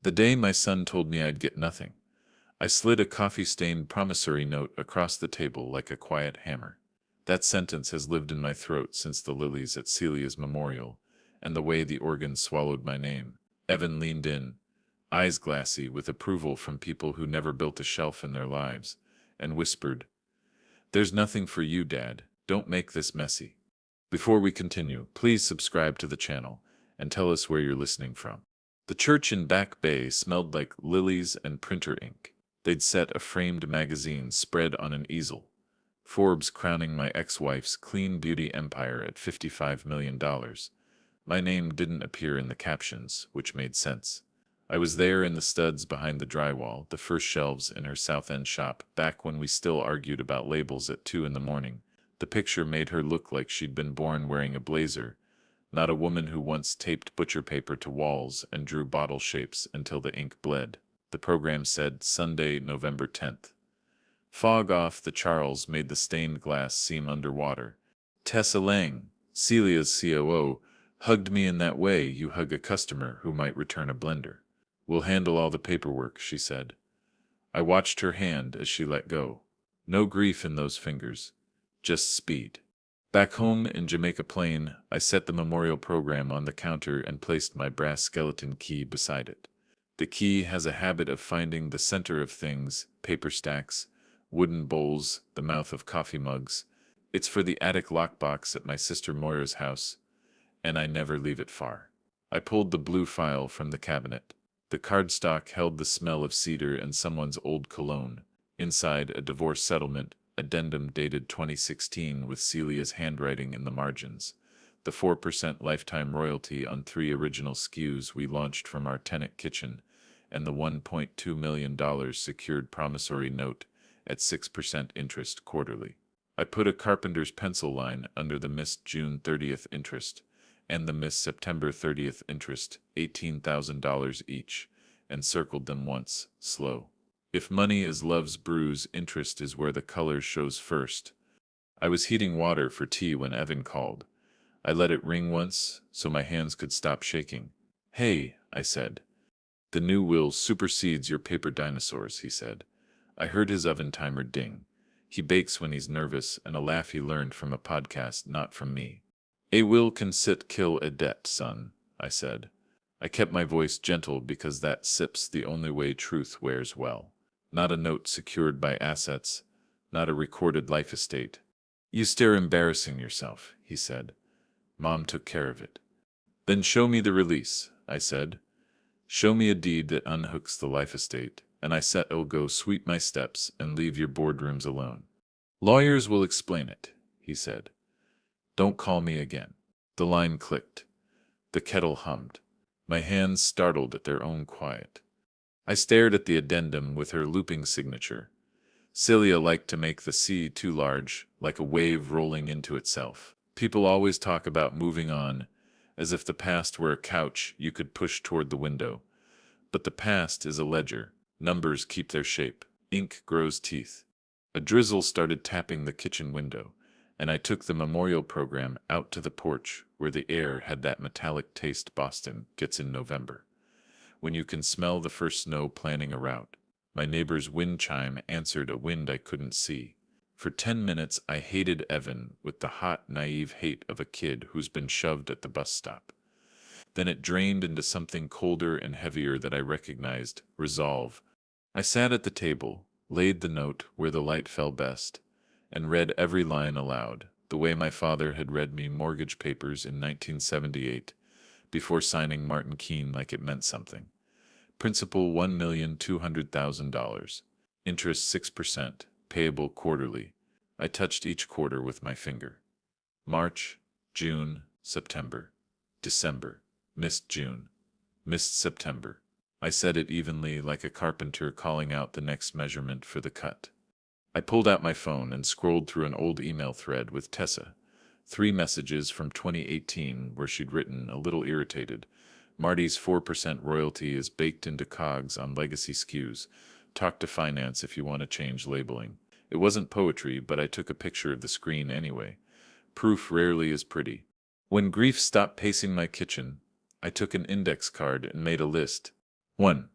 The day my son told me I'd get nothing, I slid a coffee-stained promissory note across the table like a quiet hammer. That sentence has lived in my throat since the lilies at Celia's memorial, and the way the organ swallowed my name. Evan leaned in, eyes glassy with approval from people who never built a shelf in their lives, and whispered, "There's nothing for you, Dad. Don't make this messy." Before we continue, please subscribe to the channel and tell us where you're listening from. The church in Back Bay smelled like lilies and printer ink. They'd set a framed magazine spread on an easel, Forbes crowning my ex-wife's clean beauty empire at $55 million. My name didn't appear in the captions, which made sense. I was there in the studs behind the drywall, the first shelves in her South End shop, back when we still argued about labels at 2 in the morning. The picture made her look like she'd been born wearing a blazer, not a woman who once taped butcher paper to walls and drew bottle shapes until the ink bled. The program said Sunday, November 10th. Fog off the Charles made the stained glass seem underwater. Tessa Lang, Celia's COO, hugged me in that way you hug a customer who might return a blender. "We'll handle all the paperwork," she said. I watched her hand as she let go. No grief in those fingers, just speed. Back home in Jamaica Plain, I set the memorial program on the counter and placed my brass skeleton key beside it. The key has a habit of finding the center of things, paper stacks, wooden bowls, the mouth of coffee mugs. It's for the attic lockbox at my sister Moira's house, and I never leave it far. I pulled the blue file from the cabinet. The cardstock held the smell of cedar and someone's old cologne. Inside, a divorce settlement addendum dated 2016 with Celia's handwriting in the margins. The 4% lifetime royalty on 3 original SKUs we launched from our tenant kitchen, and the $1.2 million secured promissory note at 6% interest quarterly. I put a carpenter's pencil line under the missed June 30th interest and the missed September 30th interest, $18,000 each, and circled them once, slow. If money is love's bruise, interest is where the color shows first. I was heating water for tea when Evan called. I let it ring once so my hands could stop shaking. "Hey," I said. "The new will supersedes your paper dinosaurs," he said. I heard his oven timer ding. He bakes when he's nervous, and a laugh he learned from a podcast, not from me. "A will can kill a debt, son," I said. I kept my voice gentle because that sip's the only way truth wears well. Not a note secured by assets, not a recorded life estate. "You stare embarrassing yourself," he said. "Mom took care of it." "Then show me the release," I said. "Show me a deed that unhooks the life estate, and I said I'll go sweep my steps and leave your boardrooms alone." "Lawyers will explain it," he said. "Don't call me again." The line clicked. The kettle hummed. My hands startled at their own quiet. I stared at the addendum with her looping signature. Celia liked to make the C too large, like a wave rolling into itself. People always talk about moving on, as if the past were a couch you could push toward the window. But the past is a ledger. Numbers keep their shape. Ink grows teeth. A drizzle started tapping the kitchen window, and I took the memorial program out to the porch where the air had that metallic taste Boston gets in November, when you can smell the first snow planning a route. My neighbor's wind chime answered a wind I couldn't see. For 10 minutes I hated Evan with the hot, naive hate of a kid who's been shoved at the bus stop. Then it drained into something colder and heavier that I recognized, resolve. I sat at the table, laid the note where the light fell best, and read every line aloud, the way my father had read me mortgage papers in 1978, before signing Martin Keene like it meant something. Principal $1,200,000. Interest 6%, payable quarterly. I touched each quarter with my finger. March, June, September, December. Missed June. Missed September. I said it evenly, like a carpenter calling out the next measurement for the cut. I pulled out my phone and scrolled through an old email thread with Tessa. 3 messages from 2018 where she'd written, a little irritated, "Marty's 4% royalty is baked into COGS on legacy SKUs. Talk to finance if you want to change labeling." It wasn't poetry, but I took a picture of the screen anyway. Proof rarely is pretty. When grief stopped pacing my kitchen, I took an index card and made a list. 1.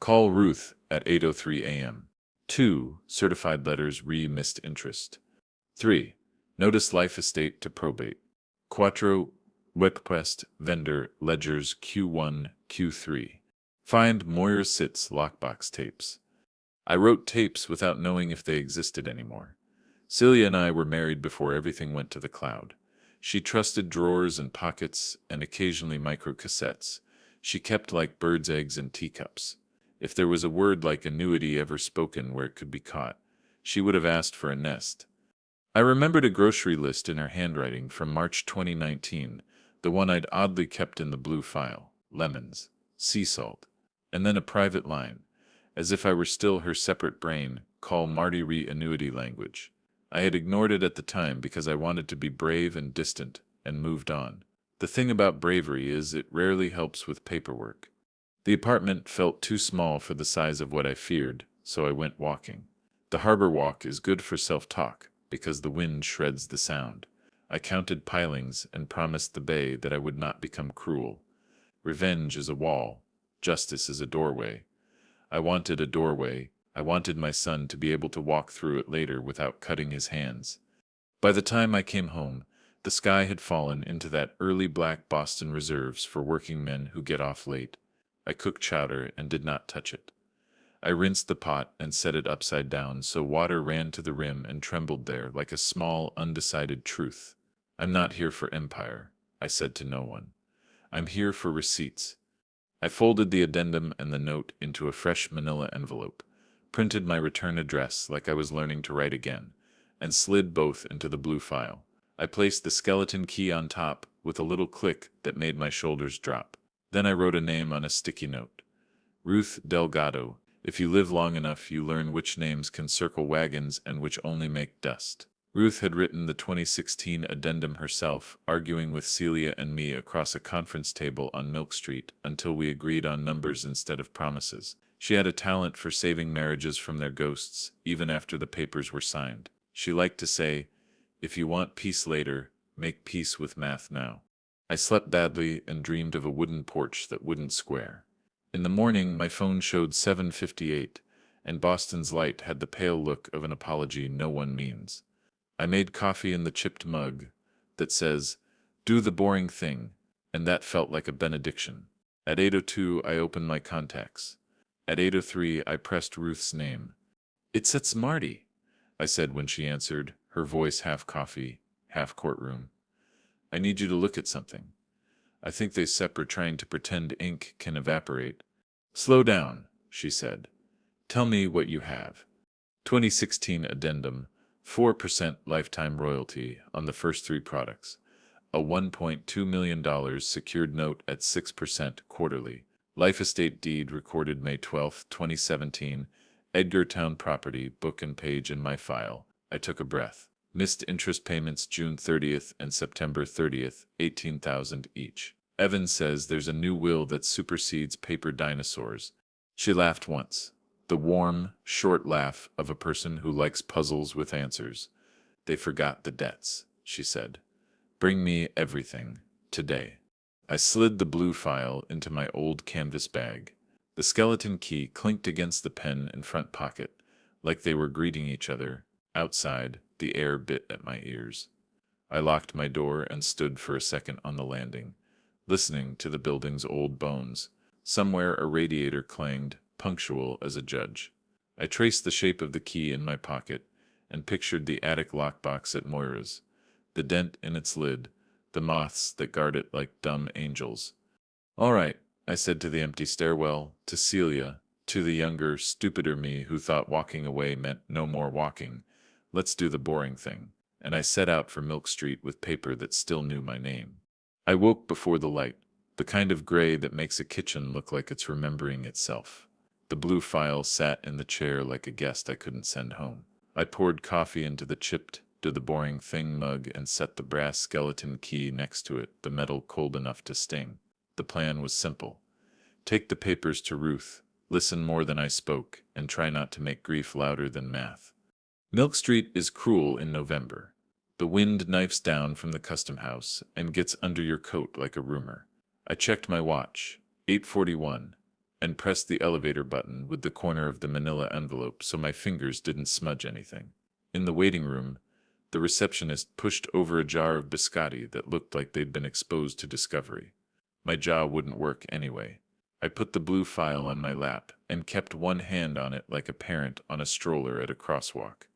Call Ruth at 8:03 a.m. 2. Certified letters missed interest. 3. Notice life estate to probate. 4. Request vendor ledgers Q1, Q3. Find Moyer Sitz lockbox tapes. I wrote tapes without knowing if they existed anymore. Celia and I were married before everything went to the cloud. She trusted drawers and pockets and occasionally microcassettes. She kept like birds' eggs in teacups. If there was a word like annuity ever spoken where it could be caught, she would have asked for a nest. I remembered a grocery list in her handwriting from March 2019, the one I'd oddly kept in the blue file: lemons, sea salt, and then a private line, as if I were still her separate brain: call Marty annuity language. I had ignored it at the time because I wanted to be brave and distant, and moved on. The thing about bravery is it rarely helps with paperwork. The apartment felt too small for the size of what I feared, so I went walking. The harbor walk is good for self-talk, because the wind shreds the sound. I counted pilings and promised the bay that I would not become cruel. Revenge is a wall. Justice is a doorway. I wanted a doorway. I wanted my son to be able to walk through it later without cutting his hands. By the time I came home, the sky had fallen into that early black Boston reserves for working men who get off late. I cooked chowder and did not touch it. I rinsed the pot and set it upside down so water ran to the rim and trembled there like a small, undecided truth. I'm not here for empire, I said to no one. I'm here for receipts. I folded the addendum and the note into a fresh manila envelope, printed my return address like I was learning to write again, and slid both into the blue file. I placed the skeleton key on top with a little click that made my shoulders drop. Then I wrote a name on a sticky note. Ruth Delgado. If you live long enough, you learn which names can circle wagons and which only make dust. Ruth had written the 2016 addendum herself, arguing with Celia and me across a conference table on Milk Street until we agreed on numbers instead of promises. She had a talent for saving marriages from their ghosts, even after the papers were signed. She liked to say, "If you want peace later, make peace with math now." I slept badly and dreamed of a wooden porch that wouldn't square. In the morning, my phone showed 7:58, and Boston's light had the pale look of an apology no one means. I made coffee in the chipped mug that says, "Do the boring thing," and that felt like a benediction. At 8:02, I opened my contacts. At 8:03, I pressed Ruth's name. "It's Marty," I said when she answered, her voice half coffee, half courtroom. "I need you to look at something. I think they are trying to pretend ink can evaporate." "Slow down," she said. "Tell me what you have." 2016 addendum, 4% lifetime royalty on the first 3 products. A $1.2 million secured note at 6% quarterly. Life estate deed recorded May 12, 2017. Edgartown property, book and page in my file. I took a breath. Missed interest payments June 30th and September 30th, $18,000 each. Evan says there's a new will that supersedes paper dinosaurs. She laughed once. The warm, short laugh of a person who likes puzzles with answers. "They forgot the debts," she said. "Bring me everything, today." I slid the blue file into my old canvas bag. The skeleton key clinked against the pen in front pocket, like they were greeting each other. Outside, the air bit at my ears. I locked my door and stood for a second on the landing, listening to the building's old bones. Somewhere a radiator clanged, punctual as a judge. I traced the shape of the key in my pocket and pictured the attic lockbox at Moira's, the dent in its lid, the moths that guard it like dumb angels. "All right," I said to the empty stairwell, to Celia, to the younger, stupider me who thought walking away meant no more walking. "Let's do the boring thing." And I set out for Milk Street with paper that still knew my name. I woke before the light, the kind of gray that makes a kitchen look like it's remembering itself. The blue file sat in the chair like a guest I couldn't send home. I poured coffee into the chipped, "Do the boring thing" mug and set the brass skeleton key next to it, the metal cold enough to sting. The plan was simple. Take the papers to Ruth, listen more than I spoke, and try not to make grief louder than math. Milk Street is cruel in November. The wind knifes down from the custom house and gets under your coat like a rumor. I checked my watch. 8:41. and pressed the elevator button with the corner of the manila envelope so my fingers didn't smudge anything. In the waiting room, the receptionist pushed over a jar of biscotti that looked like they'd been exposed to discovery. My jaw wouldn't work anyway. I put the blue file on my lap and kept one hand on it like a parent on a stroller at a crosswalk.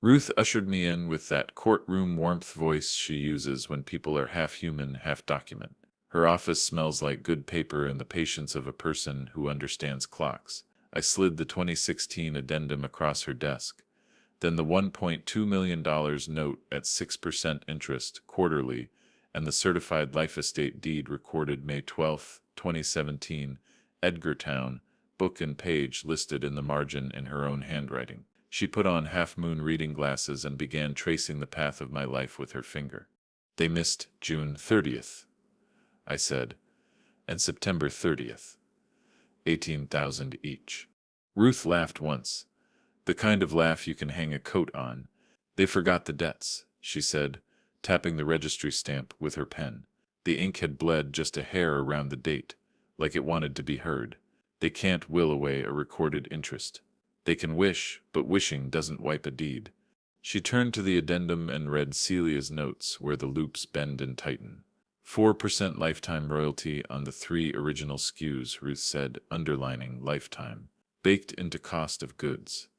Ruth ushered me in with that courtroom warmth voice she uses when people are half human, half document. Her office smells like good paper and the patience of a person who understands clocks. I slid the 2016 addendum across her desk, then the $1.2 million note at 6% interest quarterly, and the certified life estate deed recorded May 12, 2017, Edgartown, book and page listed in the margin in her own handwriting. She put on half-moon reading glasses and began tracing the path of my life with her finger. They missed June 30th, I said, and September 30th. 18,000 each. Ruth laughed once, the kind of laugh you can hang a coat on. They forgot the debts, she said, tapping the registry stamp with her pen. The ink had bled just a hair around the date, like it wanted to be heard. They can't will away a recorded interest. They can wish, but wishing doesn't wipe a deed. She turned to the addendum and read Celia's notes where the loops bend and tighten. 4% lifetime royalty on the 3 original SKUs, Ruth said, underlining lifetime. Baked into cost of goods.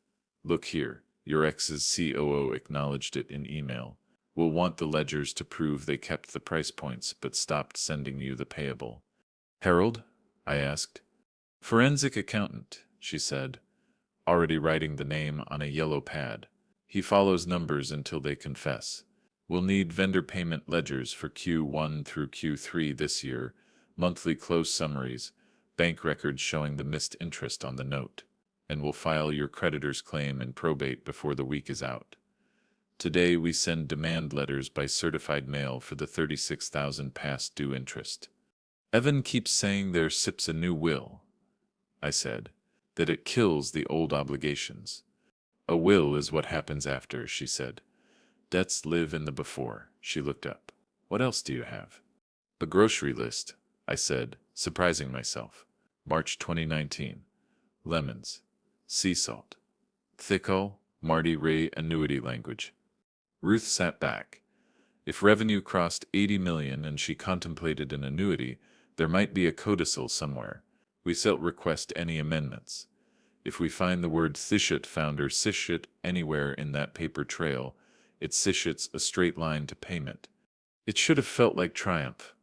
Look here, your ex's COO acknowledged it in email. We'll want the ledgers to prove they kept the price points but stopped sending you the payable. Harold? I asked. Forensic accountant, she said, already writing the name on a yellow pad. He follows numbers until they confess. We'll need vendor payment ledgers for Q1 through Q3 this year, monthly close summaries, bank records showing the missed interest on the note, and we'll file your creditor's claim in probate before the week is out. Today we send demand letters by certified mail for the $36,000 past due interest. Evan keeps saying there sips a new will, I said, that it kills the old obligations. A will is what happens after, she said. Debts live in the before. She looked up. What else do you have? A grocery list, I said, surprising myself. March 2019. Lemons. Sea salt. Thicko, Marty Ray annuity language. Ruth sat back. If revenue crossed 80 million and she contemplated an annuity, there might be a codicil somewhere. We shall request any amendments. If we find the word Thishit found or Sishit anywhere in that paper trail, it Sishits a straight line to payment. It should have felt like triumph.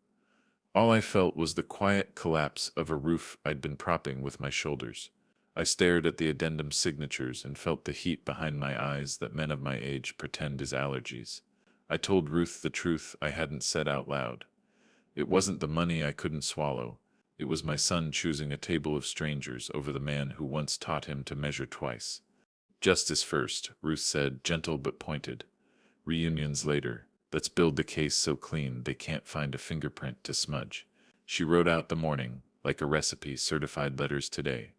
All I felt was the quiet collapse of a roof I'd been propping with my shoulders. I stared at the addendum signatures and felt the heat behind my eyes that men of my age pretend is allergies. I told Ruth the truth I hadn't said out loud. It wasn't the money I couldn't swallow. It was my son choosing a table of strangers over the man who once taught him to measure twice. Justice first, Ruth said, gentle but pointed. Reunions later. Let's build the case so clean they can't find a fingerprint to smudge. She wrote out the morning, like a recipe, certified letters today.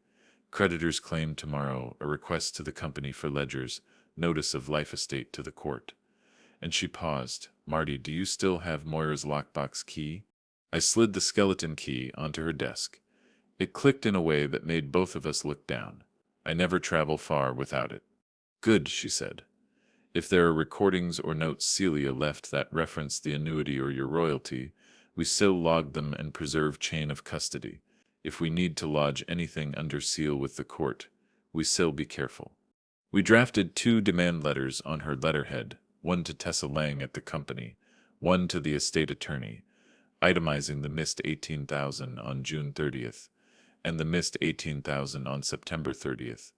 Creditors claim tomorrow, a request to the company for ledgers, notice of life estate to the court. And she paused. Marty, do you still have Moira's lockbox key? I slid the skeleton key onto her desk. It clicked in a way that made both of us look down. I never travel far without it. Good, she said. If there are recordings or notes Celia left that reference the annuity or your royalty, we still log them and preserve chain of custody. If we need to lodge anything under seal with the court, we still be careful. We drafted 2 demand letters on her letterhead, one to Tessa Lang at the company, one to the estate attorney, itemizing the missed $18,000 on June 30th and the missed $18,000 on September 30th,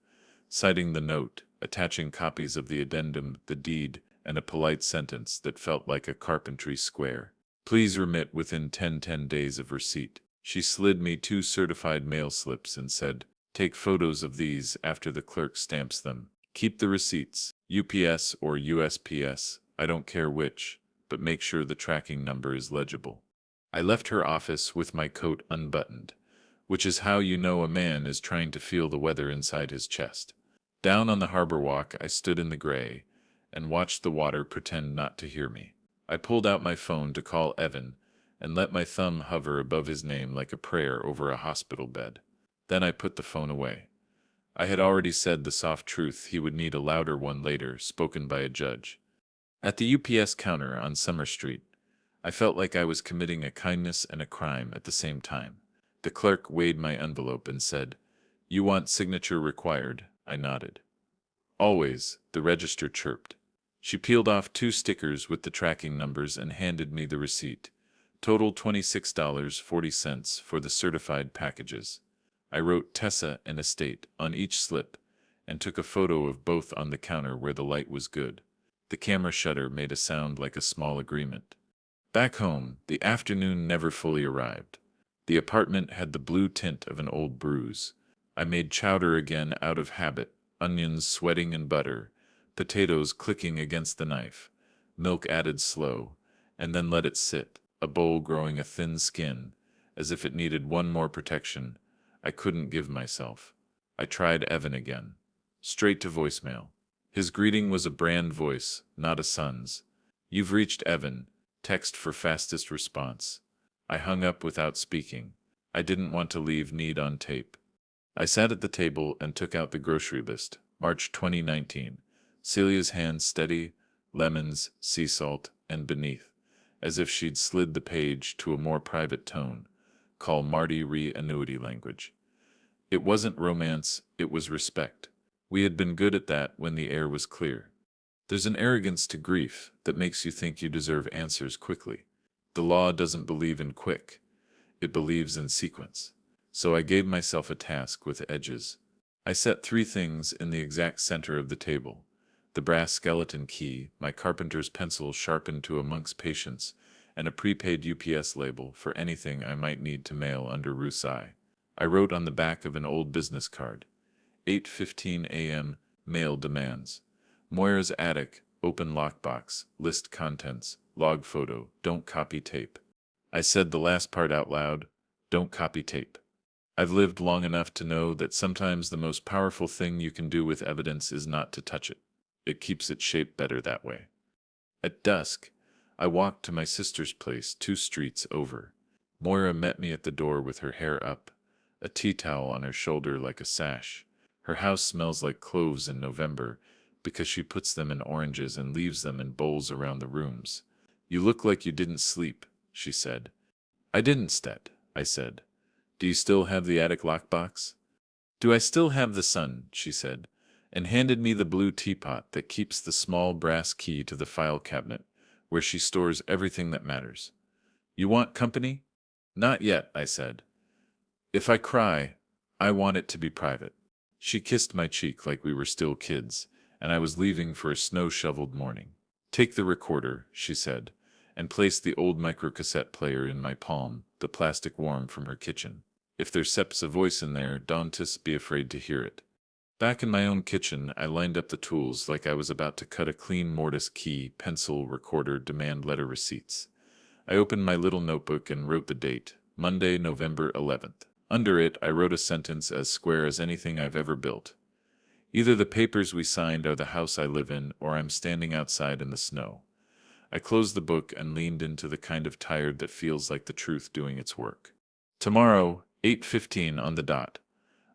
citing the note, attaching copies of the addendum, the deed, and a polite sentence that felt like a carpentry square. Please remit within 10 days of receipt. She slid me 2 certified mail slips and said, take photos of these after the clerk stamps them. Keep the receipts, UPS or USPS, I don't care which, but make sure the tracking number is legible. I left her office with my coat unbuttoned, which is how you know a man is trying to feel the weather inside his chest. Down on the harbor walk, I stood in the gray and watched the water pretend not to hear me. I pulled out my phone to call Evan and let my thumb hover above his name like a prayer over a hospital bed. Then I put the phone away. I had already said the soft truth. He would need a louder one later, spoken by a judge. At the UPS counter on Summer Street, I felt like I was committing a kindness and a crime at the same time. The clerk weighed my envelope and said, "You want signature required?" I nodded. "Always," the register chirped. She peeled off 2 stickers with the tracking numbers and handed me the receipt. Total $26.40 for the certified packages. I wrote Tessa and Estate on each slip and took a photo of both on the counter where the light was good. The camera shutter made a sound like a small agreement. Back home, the afternoon never fully arrived. The apartment had the blue tint of an old bruise. I made chowder again out of habit, onions sweating in butter, potatoes clicking against the knife, milk added slow, and then let it sit, a bowl growing a thin skin, as if it needed one more protection. I couldn't give myself. I tried Evan again. Straight to voicemail. His greeting was a brand voice, not a son's. "You've reached Evan. Text for fastest response." I hung up without speaking. I didn't want to leave need on tape. I sat at the table and took out the grocery list. March 2019. Celia's hand steady, lemons, sea salt, and beneath, as if she'd slid the page to a more private tone. Call Marty re-annuity language. It wasn't romance, it was respect. We had been good at that when the air was clear. There's an arrogance to grief that makes you think you deserve answers quickly. The law doesn't believe in quick. It believes in sequence. So I gave myself a task with edges. I set 3 things in the exact center of the table. The brass skeleton key, my carpenter's pencil sharpened to a monk's patience, and a prepaid UPS label for anything I might need to mail under Ruth's eye. I wrote on the back of an old business card, 8:15 a.m., mail demands. Moira's attic, open lockbox, list contents, log photo, don't copy tape. I said the last part out loud, don't copy tape. I've lived long enough to know that sometimes the most powerful thing you can do with evidence is not to touch it. It keeps its shape better that way. At dusk, I walked to my sister's place 2 streets over. Moira met me at the door with her hair up, a tea towel on her shoulder like a sash. Her house smells like cloves in November because she puts them in oranges and leaves them in bowls around the rooms. "You look like you didn't sleep," she said. "I didn't, Stet," I said. "Do you still have the attic lockbox?" "Do I still have the sun?" she said, and handed me the blue teapot that keeps the small brass key to the file cabinet, where she stores everything that matters. "You want company?" "Not yet," I said. "If I cry, I want it to be private." She kissed my cheek like we were still kids, and I was leaving for a snow-shoveled morning. "Take the recorder," she said, and placed the old microcassette player in my palm, the plastic worm from her kitchen. "If there steps a voice in there, don't be afraid to hear it." Back in my own kitchen, I lined up the tools like I was about to cut a clean mortise key, pencil, recorder, demand letter receipts. I opened my little notebook and wrote the date, Monday, November 11th. Under it, I wrote a sentence as square as anything I've ever built. Either the papers we signed are the house I live in, or I'm standing outside in the snow. I closed the book and leaned into the kind of tired that feels like the truth doing its work. Tomorrow, 8:15 on the dot,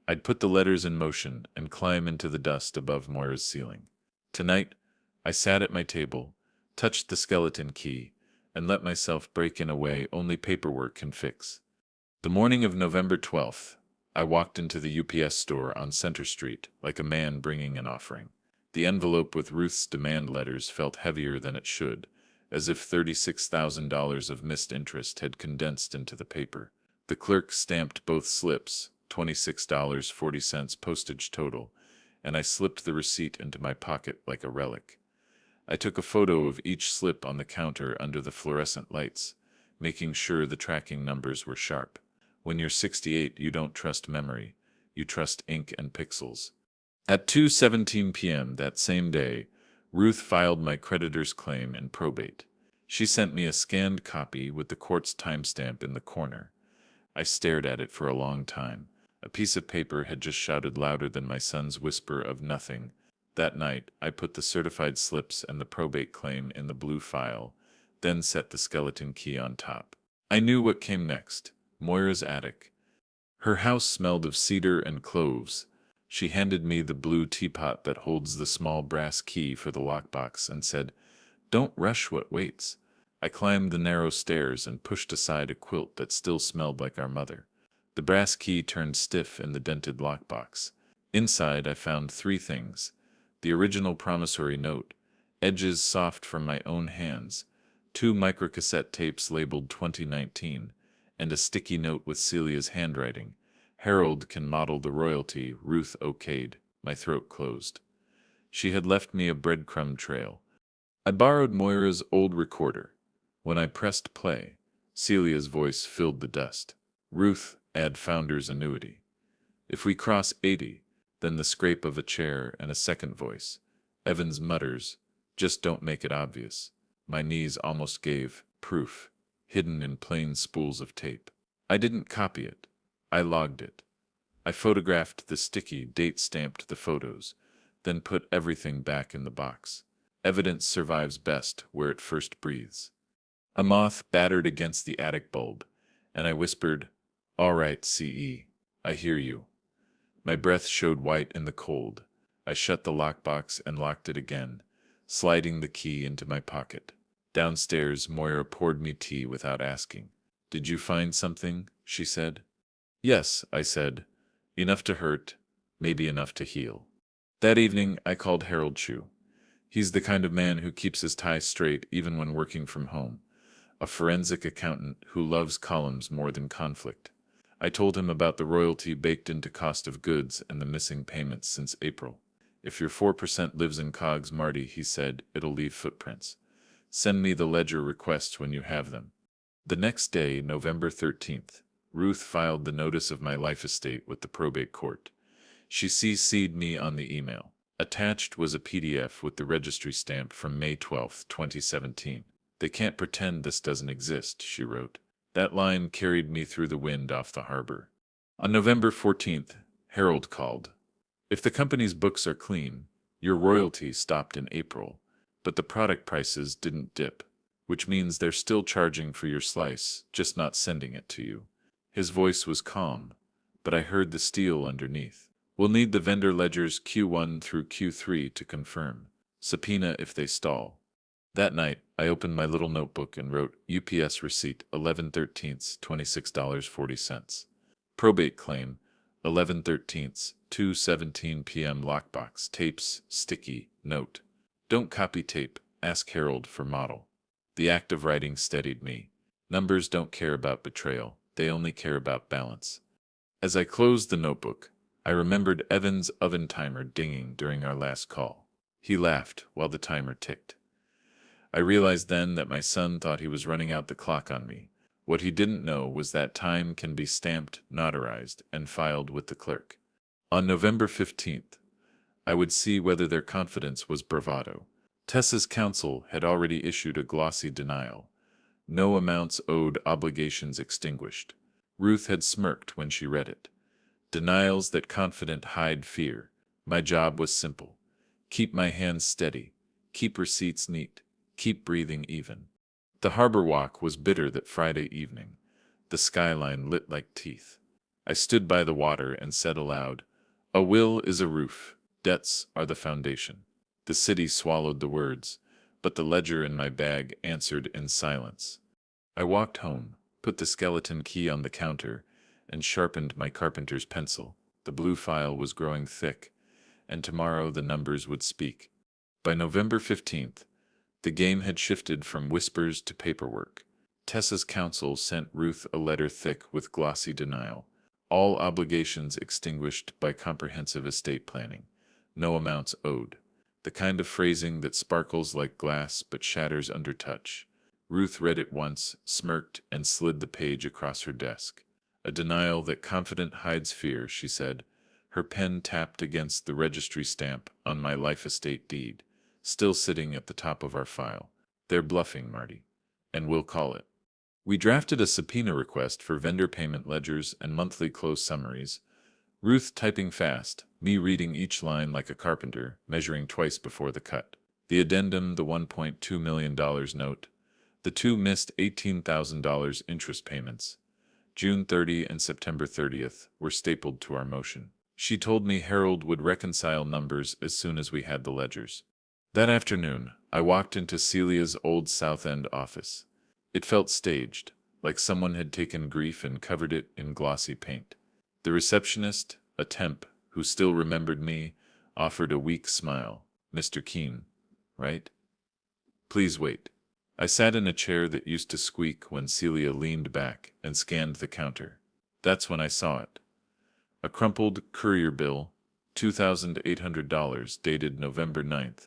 I'd put the letters in motion and climb into the dust above Moira's ceiling. Tonight, I sat at my table, touched the skeleton key, and let myself break in a way only paperwork can fix. The morning of November 12th, I walked into the UPS store on Center Street like a man bringing an offering. The envelope with Ruth's demand letters felt heavier than it should, as if $36,000 of missed interest had condensed into the paper. The clerk stamped both slips, $26.40 postage total, and I slipped the receipt into my pocket like a relic. I took a photo of each slip on the counter under the fluorescent lights, making sure the tracking numbers were sharp. When you're 68, you don't trust memory, you trust ink and pixels. At 2:17 p.m. that same day, Ruth filed my creditor's claim in probate. She sent me a scanned copy with the court's timestamp in the corner. I stared at it for a long time. A piece of paper had just shouted louder than my son's whisper of nothing. That night, I put the certified slips and the probate claim in the blue file, then set the skeleton key on top. I knew what came next. Moira's attic. Her house smelled of cedar and cloves. She handed me the blue teapot that holds the small brass key for the lockbox and said, "Don't rush what waits." I climbed the narrow stairs and pushed aside a quilt that still smelled like our mother. The brass key turned stiff in the dented lockbox. Inside I found three things: the original promissory note, edges soft from my own hands, two microcassette tapes labeled 2019, and a sticky note with Celia's handwriting. "Harold can model the royalty," Ruth okayed. My throat closed. She had left me a breadcrumb trail. I borrowed Moira's old recorder. When I pressed play, Celia's voice filled the dust. "Ruth, add founder's annuity. If we cross 80, then the scrape of a chair and a second voice. Evans mutters, just don't make it obvious." My knees almost gave. Proof, hidden in plain spools of tape. I didn't copy it. I logged it. I photographed the sticky, date-stamped the photos, then put everything back in the box. Evidence survives best where it first breathes. A moth battered against the attic bulb, and I whispered, "All right, CE, I hear you." My breath showed white in the cold. I shut the lockbox and locked it again, sliding the key into my pocket. Downstairs, Moira poured me tea without asking. "Did you find something?" she said. "Yes," I said. "Enough to hurt, maybe enough to heal." That evening, I called Harold Chu. He's the kind of man who keeps his tie straight even when working from home. A forensic accountant who loves columns more than conflict. I told him about the royalty baked into cost of goods and the missing payments since April. "If your 4% lives in COGS, Marty," he said, "it'll leave footprints. Send me the ledger requests when you have them." The next day, November 13th, Ruth filed the notice of my life estate with the probate court. She CC'd me on the email. Attached was a PDF with the registry stamp from May 12, 2017. "They can't pretend this doesn't exist," she wrote. That line carried me through the wind off the harbor. On November 14th, Harold called. "If the company's books are clean, your royalty stopped in April, but the product prices didn't dip, which means they're still charging for your slice, just not sending it to you." His voice was calm, but I heard the steel underneath. "We'll need the vendor ledgers Q1 through Q3 to confirm. Subpoena if they stall." That night, I opened my little notebook and wrote UPS receipt 11/13, $26.40. Probate claim 11/13, 2:17 p.m. lockbox, tapes, sticky, note. "Don't copy tape, ask Harold for model." The act of writing steadied me. Numbers don't care about betrayal, they only care about balance. As I closed the notebook, I remembered Evan's oven timer dinging during our last call. He laughed while the timer ticked. I realized then that my son thought he was running out the clock on me. What he didn't know was that time can be stamped, notarized, and filed with the clerk. On November 15th, I would see whether their confidence was bravado. Tessa's counsel had already issued a glossy denial. No amounts owed, obligations extinguished. Ruth had smirked when she read it. Denials that confident hide fear. My job was simple. Keep my hands steady. Keep receipts neat. Keep breathing even. The harbor walk was bitter that Friday evening. The skyline lit like teeth. I stood by the water and said aloud, "A will is a roof. Debts are the foundation." The city swallowed the words, but the ledger in my bag answered in silence. I walked home, put the skeleton key on the counter, and sharpened my carpenter's pencil. The blue file was growing thick, and tomorrow the numbers would speak. By November 15th, the game had shifted from whispers to paperwork. Tessa's counsel sent Ruth a letter thick with glossy denial. All obligations extinguished by comprehensive estate planning. No amounts owed. The kind of phrasing that sparkles like glass but shatters under touch. Ruth read it once, smirked, and slid the page across her desk. "A denial that confident hides fear," she said. Her pen tapped against the registry stamp on my life estate deed, still sitting at the top of our file. "They're bluffing, Marty, and we'll call it." We drafted a subpoena request for vendor payment ledgers and monthly close summaries. Ruth typing fast, me reading each line like a carpenter, measuring twice before the cut. The addendum, the $1.2 million note, the two missed $18,000 interest payments. June 30 and September 30th were stapled to our motion. She told me Harold would reconcile numbers as soon as we had the ledgers. That afternoon, I walked into Celia's old South End office. It felt staged, like someone had taken grief and covered it in glossy paint. The receptionist, a temp who still remembered me, offered a weak smile. "Mr. Keene, right? Please wait." I sat in a chair that used to squeak when Celia leaned back and scanned the counter. That's when I saw it. A crumpled courier bill, $2,800, dated November 9th,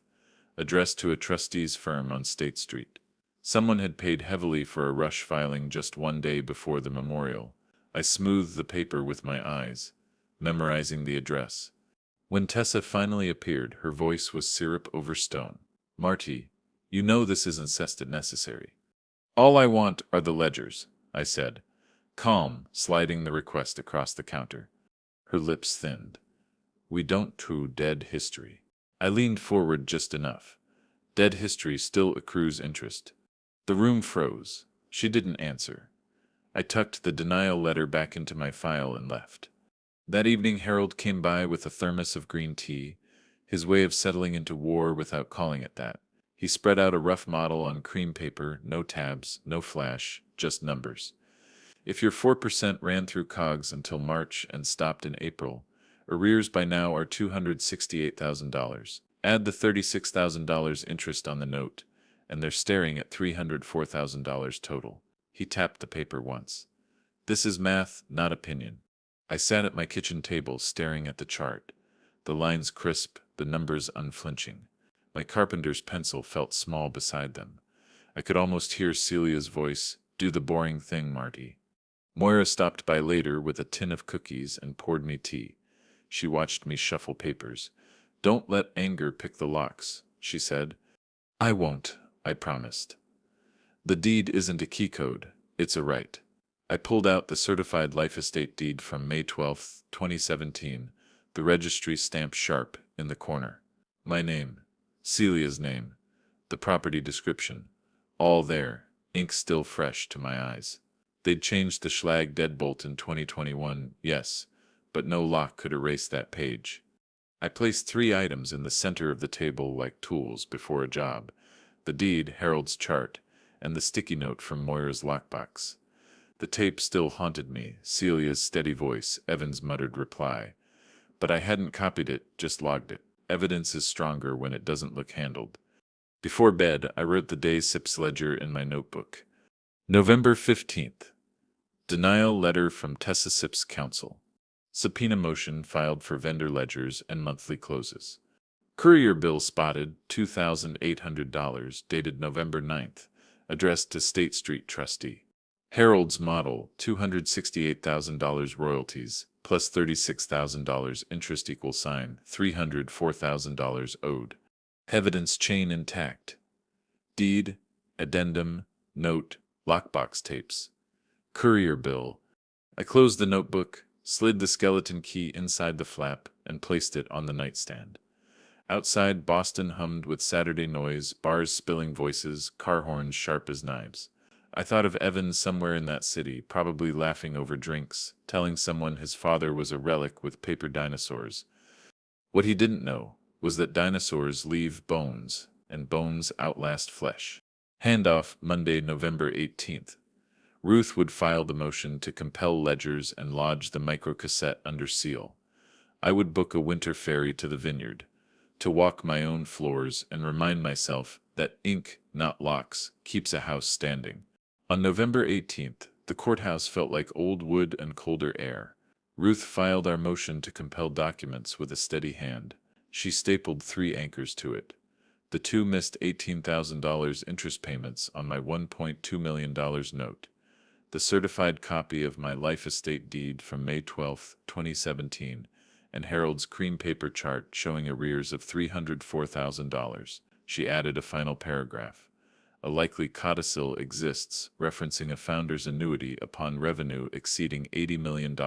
addressed to a trustee's firm on State Street. Someone had paid heavily for a rush filing just one day before the memorial. I smoothed the paper with my eyes, memorizing the address. When Tessa finally appeared, her voice was syrup over stone. "Marty, you know this isn't cested necessary." "All I want are the ledgers," I said, calm, sliding the request across the counter. Her lips thinned. "We don't do dead history." I leaned forward just enough. Dead history still accrues interest. The room froze. She didn't answer. I tucked the denial letter back into my file and left. That evening Harold came by with a thermos of green tea, his way of settling into war without calling it that. He spread out a rough model on cream paper, no tabs, no flash, just numbers. If your 4% ran through COGS until March and stopped in April, arrears by now are $268,000. Add the $36,000 interest on the note, and they're staring at $304,000 total. He tapped the paper once. "This is math, not opinion." I sat at my kitchen table staring at the chart, the lines crisp, the numbers unflinching. My carpenter's pencil felt small beside them. I could almost hear Celia's voice, "Do the boring thing, Marty." Moira stopped by later with a tin of cookies and poured me tea. She watched me shuffle papers. "Don't let anger pick the locks," she said. "I won't," I promised. "The deed isn't a key code, it's a right." I pulled out the certified life estate deed from May 12, 2017, the registry stamp sharp in the corner. My name, Celia's name, the property description, all there, ink still fresh to my eyes. They'd changed the Schlag deadbolt in 2021, yes, but no lock could erase that page. I placed 3 items in the center of the table like tools before a job: the deed, Harold's chart, and the sticky note from Moira's lockbox. The tape still haunted me, Celia's steady voice, Evan's muttered reply. But I hadn't copied it, just logged it. Evidence is stronger when it doesn't look handled. Before bed, I wrote the day's SIPS ledger in my notebook. November 15th. Denial letter from Tessa SIPS Counsel. Subpoena motion filed for vendor ledgers and monthly closes. Courier bill spotted, $2,800, dated November 9th, addressed to State Street trustee. Harold's model, $268,000 royalties, plus $36,000 interest equal sign, $304,000 owed. Evidence chain intact. Deed, addendum, note, lockbox tapes. Courier bill. I closed the notebook, slid the skeleton key inside the flap, and placed it on the nightstand. Outside, Boston hummed with Saturday noise, bars spilling voices, car horns sharp as knives. I thought of Evan somewhere in that city, probably laughing over drinks, telling someone his father was a relic with paper dinosaurs. What he didn't know was that dinosaurs leave bones, and bones outlast flesh. Handoff, Monday, November 18th. Ruth would file the motion to compel ledgers and lodge the microcassette under seal. I would book a winter ferry to the vineyard, to walk my own floors and remind myself that ink, not locks, keeps a house standing. On November 18th, the courthouse felt like old wood and colder air. Ruth filed our motion to compel documents with a steady hand. She stapled 3 anchors to it. The 2 missed $18,000 interest payments on my $1.2 million note. The certified copy of my life estate deed from May 12, 2017, and Harold's cream paper chart showing arrears of $304,000. She added a final paragraph. A likely codicil exists, referencing a founder's annuity upon revenue exceeding $80 million.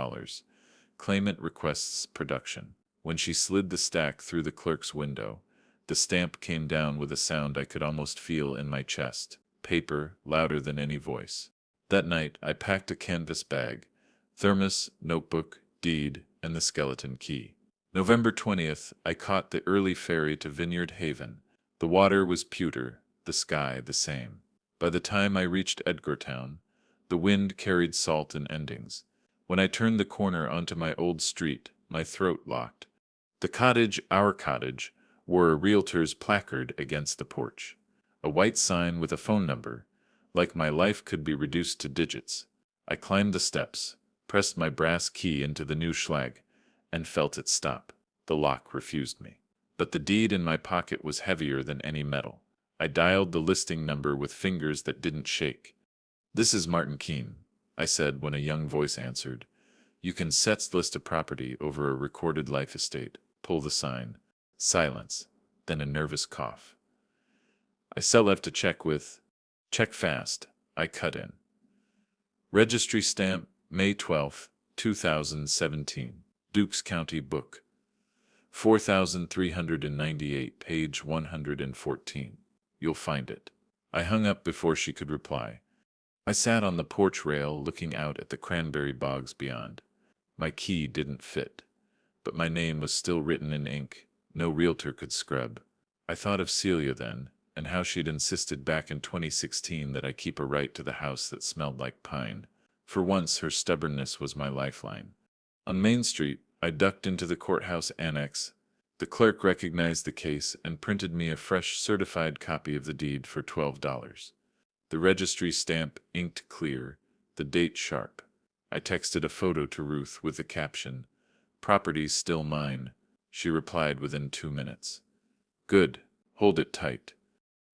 Claimant requests production. When she slid the stack through the clerk's window, the stamp came down with a sound I could almost feel in my chest. Paper, louder than any voice. That night, I packed a canvas bag, thermos, notebook, deed, and the skeleton key. November 20th, I caught the early ferry to Vineyard Haven. The water was pewter, the sky the same. By the time I reached Edgartown, the wind carried salt and endings. When I turned the corner onto my old street, my throat locked. The cottage, our cottage, wore a realtor's placard against the porch. A white sign with a phone number, like my life could be reduced to digits. I climbed the steps, pressed my brass key into the new schlag, and felt it stop. The lock refused me. But the deed in my pocket was heavier than any metal. I dialed the listing number with fingers that didn't shake. "This is Martin Keene," I said when a young voice answered. "You can list a property over a recorded life estate. Pull the sign." Silence, then a nervous cough. "I still have to check with—" "Check fast," I cut in. Registry stamp, May 12, 2017. Dukes County Book. 4398, page 114. You'll find it. I hung up before she could reply. I sat on the porch rail looking out at the cranberry bogs beyond. My key didn't fit, but my name was still written in ink. No realtor could scrub. I thought of Celia then, and how she'd insisted back in 2016 that I keep a right to the house that smelled like pine. For once, her stubbornness was my lifeline. On Main Street, I ducked into the courthouse annex. The clerk recognized the case and printed me a fresh certified copy of the deed for $12. The registry stamp inked clear, the date sharp. I texted a photo to Ruth with the caption, "Property's still mine." She replied within 2 minutes. "Good. Hold it tight."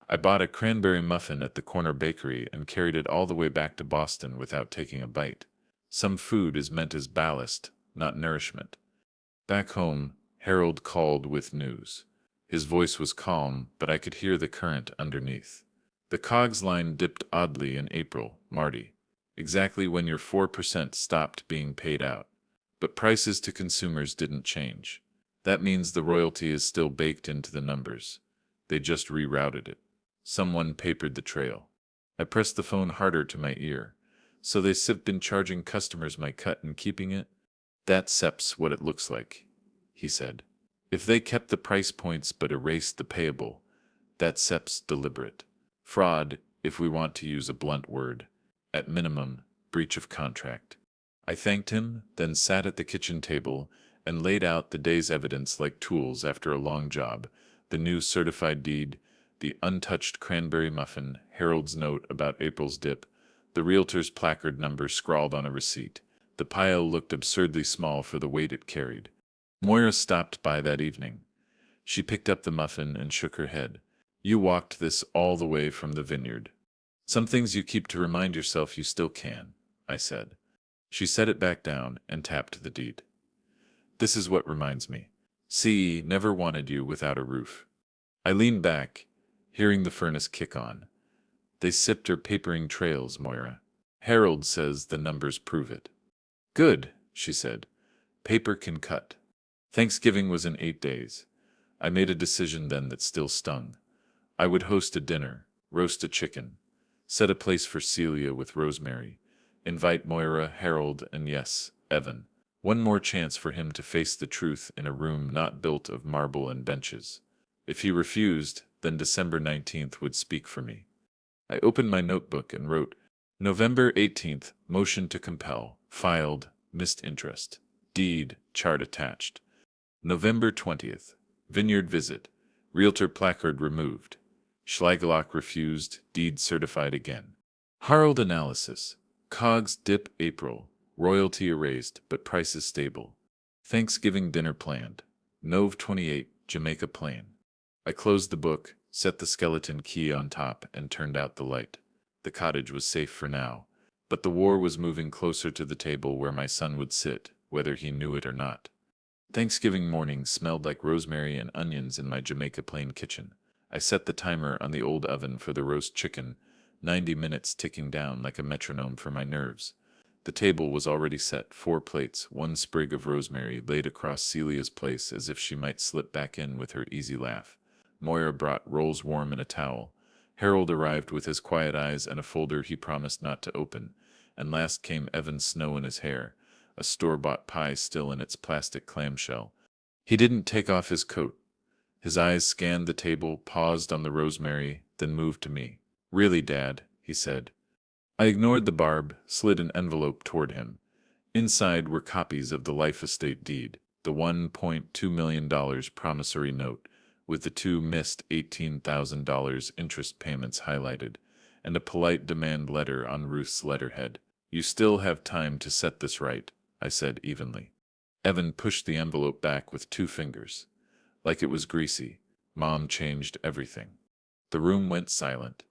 I bought a cranberry muffin at the corner bakery and carried it all the way back to Boston without taking a bite. Some food is meant as ballast, not nourishment. Back home, Harold called with news. His voice was calm, but I could hear the current underneath. "The COGS line dipped oddly in April, Marty. Exactly when your 4% stopped being paid out. But prices to consumers didn't change. That means the royalty is still baked into the numbers. They just rerouted it. Someone papered the trail." I pressed the phone harder to my ear. "So they've been charging customers my cut and keeping it?" "That's what it looks like," he said. "If they kept the price points but erased the payable, that's deliberate. Fraud, if we want to use a blunt word. At minimum, breach of contract." I thanked him, then sat at the kitchen table and laid out the day's evidence like tools after a long job: the new certified deed, the untouched cranberry muffin, Harold's note about April's dip, the realtor's placard number scrawled on a receipt. The pile looked absurdly small for the weight it carried. Moira stopped by that evening. She picked up the muffin and shook her head. "You walked this all the way from the vineyard." "Some things you keep to remind yourself you still can," I said. She set it back down and tapped the deed. "This is what reminds me. CE never wanted you without a roof." I leaned back, hearing the furnace kick on. "They sipped her papering trails, Moira. Harold says the numbers prove it." "Good," she said. "Paper can cut." Thanksgiving was in 8 days. I made a decision then that still stung. I would host a dinner, roast a chicken, set a place for Celia with Rosemary, invite Moira, Harold, and yes, Evan. One more chance for him to face the truth in a room not built of marble and benches. If he refused, then December 19th would speak for me. I opened my notebook and wrote, "November 18th, motion to compel, filed, missed interest. Deed, chart attached. November 20th, vineyard visit, realtor placard removed. Schleigelock refused, deed certified again. Harold analysis, COGS dip April, royalty erased but prices stable. Thanksgiving dinner planned. Nov 28, Jamaica Plain." I closed the book, set the skeleton key on top, and turned out the light. The cottage was safe for now, but the war was moving closer to the table where my son would sit, whether he knew it or not. Thanksgiving morning smelled like rosemary and onions in my Jamaica Plain kitchen. I set the timer on the old oven for the roast chicken, 90 minutes ticking down like a metronome for my nerves. The table was already set, 4 plates, 1 sprig of rosemary laid across Celia's place as if she might slip back in with her easy laugh. Moira brought rolls warm in a towel. Harold arrived with his quiet eyes and a folder he promised not to open. And last came Evan's snow in his hair, a store-bought pie still in its plastic clamshell. He didn't take off his coat. His eyes scanned the table, paused on the rosemary, then moved to me. "Really, Dad," he said. I ignored the barb, slid an envelope toward him. Inside were copies of the life estate deed, the $1.2 million promissory note, with the two missed $18,000 interest payments highlighted, and a polite demand letter on Ruth's letterhead. "You still have time to set this right," I said evenly. Evan pushed the envelope back with 2 fingers. Like it was greasy, Mom changed everything. The room went silent.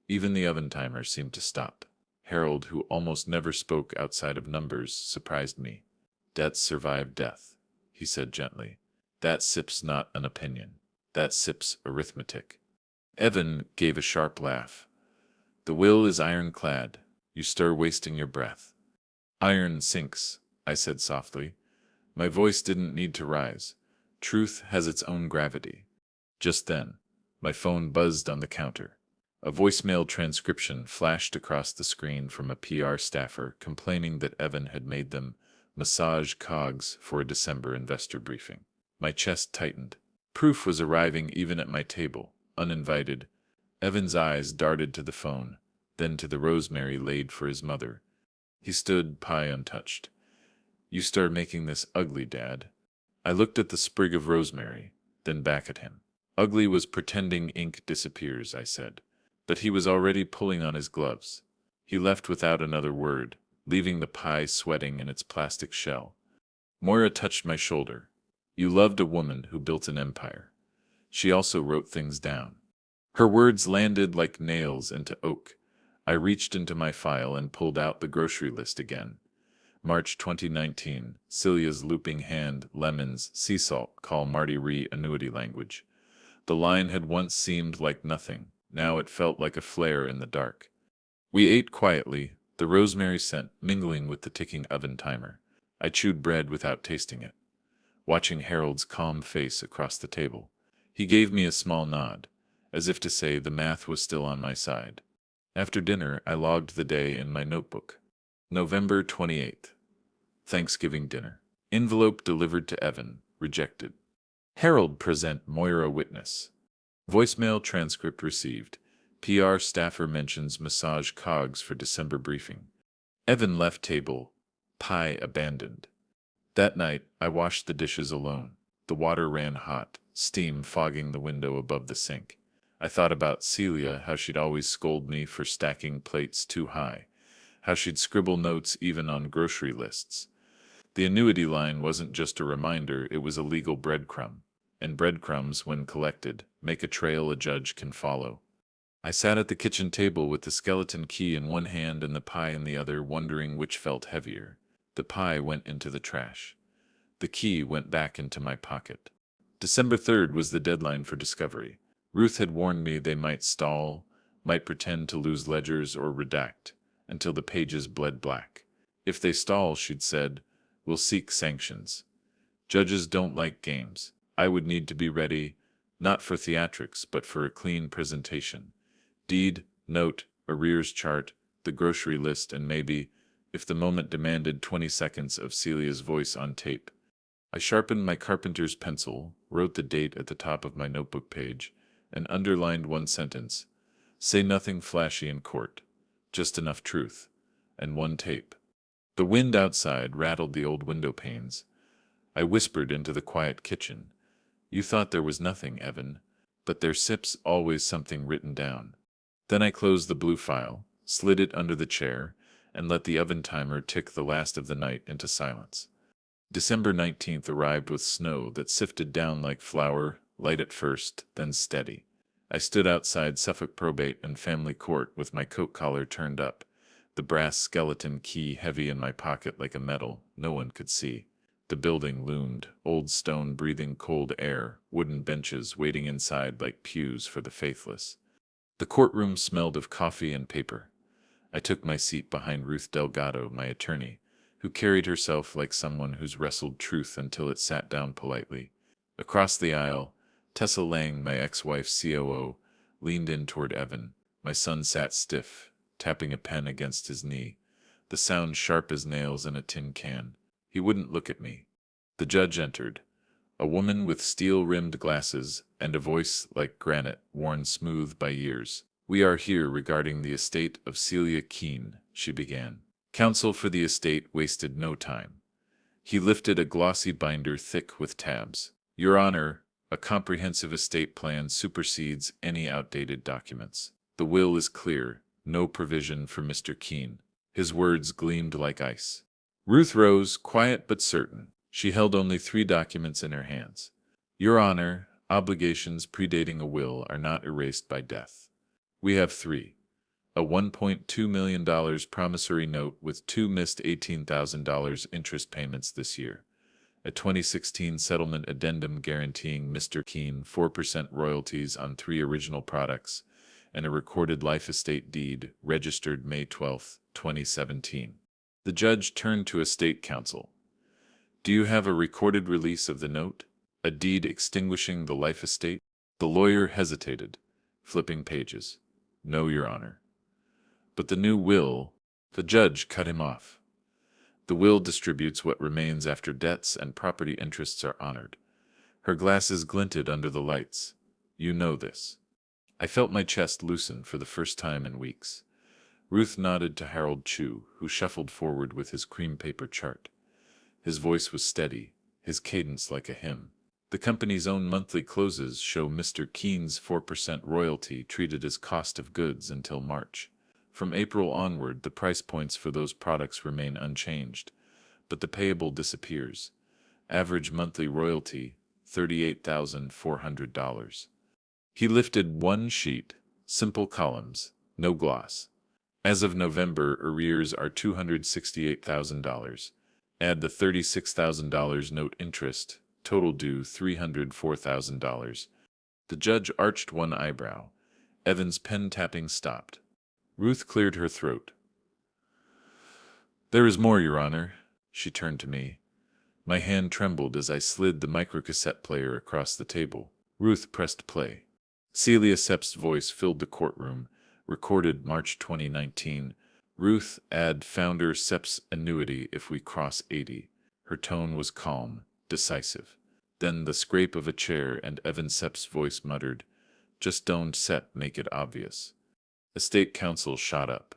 Even the oven timer seemed to stop. Harold, who almost never spoke outside of numbers, surprised me. "Debts survive death," he said gently. "That SIP's not an opinion. That SIP's arithmetic." Evan gave a sharp laugh. "The will is ironclad. You stir wasting your breath." "Iron sinks," I said softly. My voice didn't need to rise. Truth has its own gravity. Just then, my phone buzzed on the counter. A voicemail transcription flashed across the screen from a PR staffer complaining that Evan had made them massage cogs for a December investor briefing. My chest tightened. Proof was arriving even at my table, uninvited. Evan's eyes darted to the phone, then to the rosemary laid for his mother. He stood, pie untouched. "You start making this ugly, Dad." I looked at the sprig of rosemary, then back at him. "Ugly was pretending ink disappears," I said. But he was already pulling on his gloves. He left without another word, leaving the pie sweating in its plastic shell. Moira touched my shoulder. "You loved a woman who built an empire. She also wrote things down." Her words landed like nails into oak. I reached into my file and pulled out the grocery list again. March 2019, Celia's looping hand, lemons, sea salt, call Marty Ree annuity language. The line had once seemed like nothing. Now it felt like a flare in the dark. We ate quietly, the rosemary scent mingling with the ticking oven timer. I chewed bread without tasting it, watching Harold's calm face across the table. He gave me a small nod, as if to say the math was still on my side. After dinner, I logged the day in my notebook. November 28th. Thanksgiving dinner. Envelope delivered to Evan, rejected. Harold present Moira witness. Voicemail transcript received. PR staffer mentions massage cogs for December briefing. Evan left table. Pie abandoned. That night, I washed the dishes alone. The water ran hot, steam fogging the window above the sink. I thought about Celia, how she'd always scold me for stacking plates too high, how she'd scribble notes even on grocery lists. The annuity line wasn't just a reminder, it was a legal breadcrumb. And breadcrumbs, when collected, make a trail a judge can follow. I sat at the kitchen table with the skeleton key in one hand and the pie in the other, wondering which felt heavier. The pie went into the trash. The key went back into my pocket. December 3rd was the deadline for discovery. Ruth had warned me they might stall, might pretend to lose ledgers or redact, until the pages bled black. If they stall, she'd said, we'll seek sanctions. Judges don't like games. I would need to be ready, not for theatrics, but for a clean presentation. Deed, note, arrears chart, the grocery list, and maybe, if the moment demanded, 20 seconds of Celia's voice on tape. I sharpened my carpenter's pencil, wrote the date at the top of my notebook page, and underlined one sentence. Say nothing flashy in court, just enough truth, and one tape. The wind outside rattled the old window panes. I whispered into the quiet kitchen. You thought there was nothing, Evan, but there's SIP's always something written down. Then I closed the blue file, slid it under the chair, and let the oven timer tick the last of the night into silence. December 19th arrived with snow that sifted down like flour, light at first, then steady. I stood outside Suffolk Probate and Family Court with my coat collar turned up, the brass skeleton key heavy in my pocket like a medal no one could see. The building loomed, old stone breathing cold air, wooden benches waiting inside like pews for the faithless. The courtroom smelled of coffee and paper. I took my seat behind Ruth Delgado, my attorney, who carried herself like someone who's wrestled truth until it sat down politely. Across the aisle, Tessa Lang, my ex-wife's COO, leaned in toward Evan. My son sat stiff, tapping a pen against his knee, the sound sharp as nails in a tin can. He wouldn't look at me. The judge entered. A woman with steel-rimmed glasses and a voice like granite worn smooth by years. "We are here regarding the estate of Celia Keene," she began. Counsel for the estate wasted no time. He lifted a glossy binder thick with tabs. "Your Honor, a comprehensive estate plan supersedes any outdated documents. The will is clear, no provision for Mr. Keene." His words gleamed like ice. Ruth rose, quiet but certain. She held only 3 documents in her hands. "Your Honor, obligations predating a will are not erased by death. We have 3. A $1.2 million promissory note with 2 missed $18,000 interest payments this year. A 2016 settlement addendum guaranteeing Mr. Keene 4% royalties on 3 original products, and a recorded life estate deed registered May 12, 2017. The judge turned to estate counsel. "Do you have a recorded release of the note? A deed extinguishing the life estate?" The lawyer hesitated, flipping pages. "No, Your Honor." "But the new will—" The judge cut him off. "The will distributes what remains after debts and property interests are honored." Her glasses glinted under the lights. "You know this." I felt my chest loosen for the first time in weeks. Ruth nodded to Harold Chu, who shuffled forward with his cream paper chart. His voice was steady, his cadence like a hymn. "The company's own monthly closes show Mr. Keene's 4% royalty treated as cost of goods until March. From April onward, the price points for those products remain unchanged, but the payable disappears. Average monthly royalty, $38,400. He lifted one sheet, simple columns, no gloss. "As of November, arrears are $268,000. Add the $36,000 note interest, total due $304,000. The judge arched one eyebrow. Evan's pen tapping stopped. Ruth cleared her throat. "There is more, Your Honor." She turned to me. My hand trembled as I slid the microcassette player across the table. Ruth pressed play. Celia Sepp's voice filled the courtroom, recorded March 2019. "Ruth, add founder Sepp's annuity if we cross 80. Her tone was calm, decisive. Then the scrape of a chair and Evan Sepp's voice muttered, "Just don't make it obvious." Estate counsel shot up.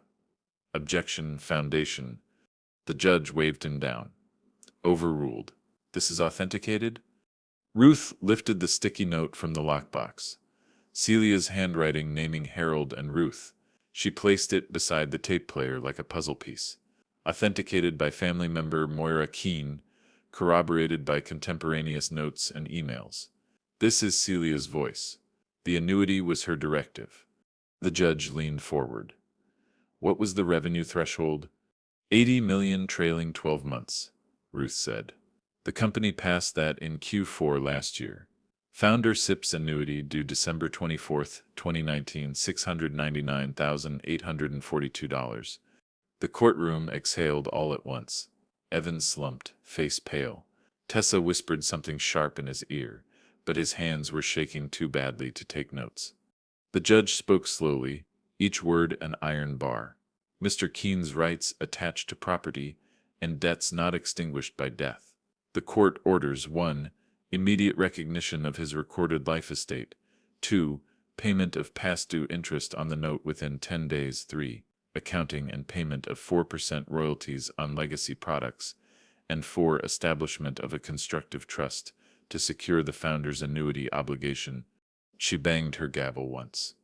"Objection, foundation." The judge waved him down. "Overruled. This is authenticated?" Ruth lifted the sticky note from the lockbox. Celia's handwriting naming Harold and Ruth. She placed it beside the tape player like a puzzle piece. "Authenticated by family member Moira Keene, corroborated by contemporaneous notes and emails." This is Celia's voice. The annuity was her directive. The judge leaned forward. "What was the revenue threshold?" $80 million trailing 12 months, Ruth said. "The company passed that in Q4 last year. Founder SIP's annuity due December 24, 2019, $699,842. The courtroom exhaled all at once. Evan slumped, face pale. Tessa whispered something sharp in his ear, but his hands were shaking too badly to take notes. The judge spoke slowly, each word an iron bar. "Mr. Keene's rights attached to property and debts not extinguished by death. The court orders 1. Immediate recognition of his recorded life estate. 2. Payment of past due interest on the note within 10 days. 3. Accounting and payment of 4% royalties on legacy products. And 4. Establishment of a constructive trust to secure the founder's annuity obligation." She banged her gavel once.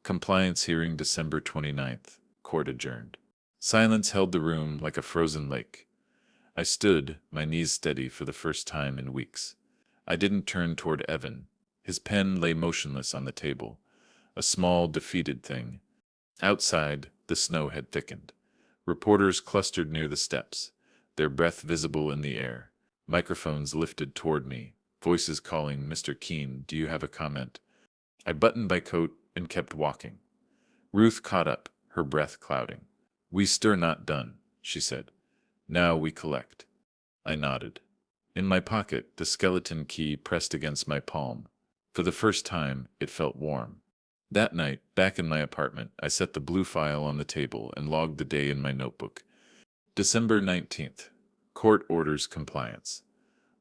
"Compliance hearing December 29th. Court adjourned." Silence held the room like a frozen lake. I stood, my knees steady for the first time in weeks. I didn't turn toward Evan. His pen lay motionless on the table, a small, defeated thing. Outside, the snow had thickened. Reporters clustered near the steps, their breath visible in the air. Microphones lifted toward me, voices calling, "Mr. Keene, do you have a comment?" I buttoned my coat and kept walking. Ruth caught up, her breath clouding. "We stir not done," she said. "Now we collect." I nodded. In my pocket, the skeleton key pressed against my palm. For the first time, it felt warm. That night, back in my apartment, I set the blue file on the table and logged the day in my notebook. December 19th. Court orders compliance.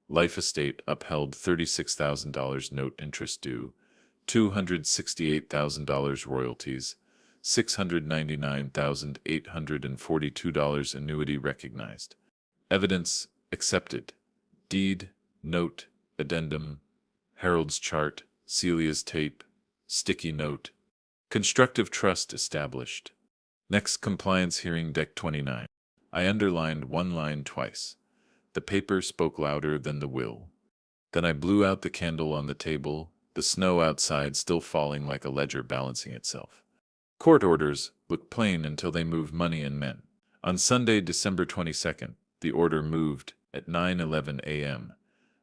Life estate upheld $36,000 note interest due, $268,000 royalties, $699,842 annuity recognized. Evidence accepted. Deed, note, addendum, Harold's chart, Celia's tape, sticky note. Constructive trust established. Next compliance hearing deck 29. I underlined one line twice. The paper spoke louder than the will. Then I blew out the candle on the table, the snow outside still falling like a ledger balancing itself. Court orders look plain until they move money and men. On Sunday, December 22nd, the order moved at 9:11 a.m.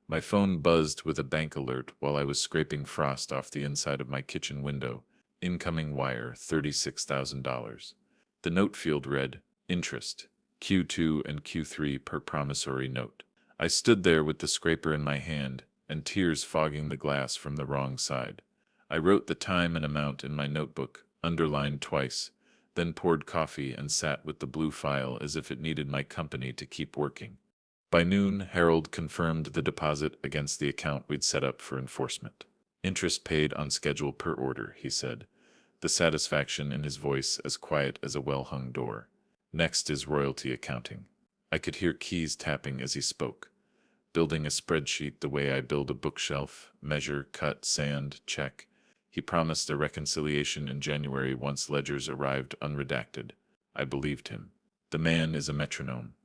My phone buzzed with a bank alert while I was scraping frost off the inside of my kitchen window. Incoming wire, $36,000. The note field read, interest, Q2 and Q3 per promissory note. I stood there with the scraper in my hand and tears fogging the glass from the wrong side. I wrote the time and amount in my notebook, underlined twice, then poured coffee and sat with the blue file as if it needed my company to keep working. By noon, Harold confirmed the deposit against the account we'd set up for enforcement. Interest paid on schedule per order, he said, the satisfaction in his voice as quiet as a well-hung door. Next is royalty accounting. I could hear keys tapping as he spoke. Building a spreadsheet the way I build a bookshelf, measure, cut, sand, check. He promised a reconciliation in January once ledgers arrived unredacted. I believed him. The man is a metronome.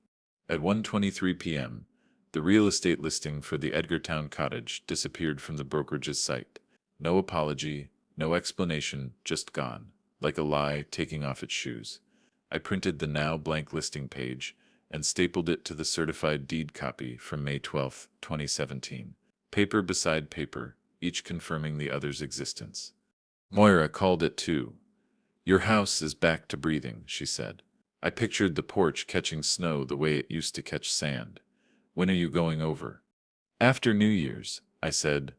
At 1:23 p.m., the real estate listing for the Edgartown cottage disappeared from the brokerage's site. No apology, no explanation, just gone, like a lie taking off its shoes. I printed the now blank listing page and stapled it to the certified deed copy from May 12, 2017. Paper beside paper, each confirming the other's existence. Moira called it too. Your house is back to breathing, she said. I pictured the porch catching snow the way it used to catch sand. When are you going over? After New Year's, I said.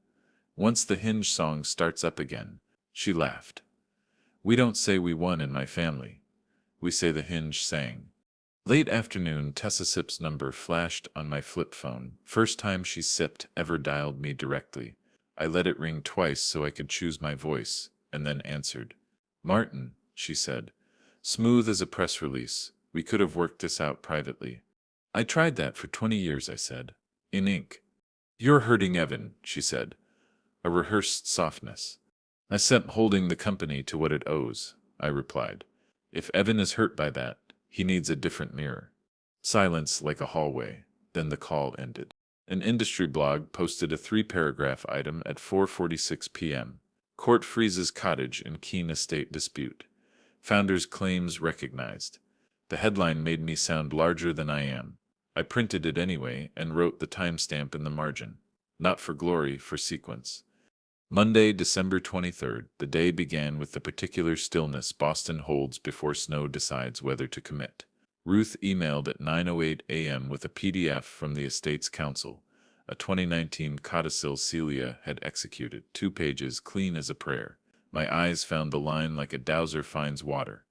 Once the Hinge song starts up again. She laughed. We don't say we won in my family. We say the Hinge sang. Late afternoon, Tessa Sip's number flashed on my flip phone. First time she sipped ever dialed me directly. I let it ring twice so I could choose my voice, and then answered. Martin, she said. Smooth as a press release. We could have worked this out privately. I tried that for 20 years, I said. In ink. You're hurting Evan, she said. A rehearsed softness. I sent holding the company to what it owes, I replied. If Evan is hurt by that, he needs a different mirror. Silence like a hallway. Then the call ended. An industry blog posted a 3-paragraph item at 4:46 p.m. Court freezes cottage in Keene estate dispute. Founder's claims recognized. The headline made me sound larger than I am. I printed it anyway and wrote the timestamp in the margin. Not for glory, for sequence. Monday, December 23rd, the day began with the particular stillness Boston holds before snow decides whether to commit. Ruth emailed at 9:08 a.m. with a PDF from the estate's counsel, a 2019 codicil Celia had executed, 2 pages clean as a prayer. My eyes found the line like a dowser finds water.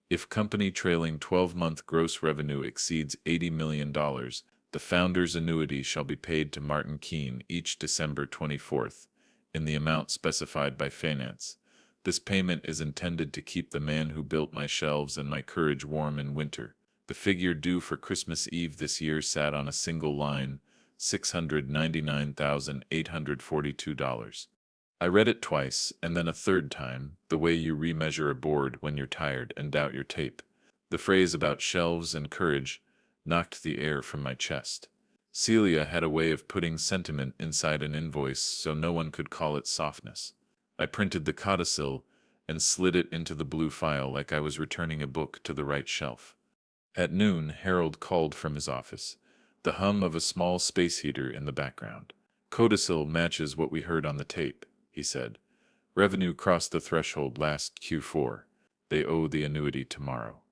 If company trailing 12-month gross revenue exceeds $80 million, the founder's annuity shall be paid to Martin Keene each December 24th, in the amount specified by finance. This payment is intended to keep the man who built my shelves and my courage warm in winter. The figure due for Christmas Eve this year sat on a single line, $699,842. I read it twice, and then a third time, the way you remeasure a board when you're tired and doubt your tape. The phrase about shelves and courage knocked the air from my chest. Celia had a way of putting sentiment inside an invoice so no one could call it softness. I printed the codicil and slid it into the blue file like I was returning a book to the right shelf. At noon, Harold called from his office, the hum of a small space heater in the background. Codicil matches what we heard on the tape, he said. Revenue crossed the threshold last Q4. They owe the annuity tomorrow.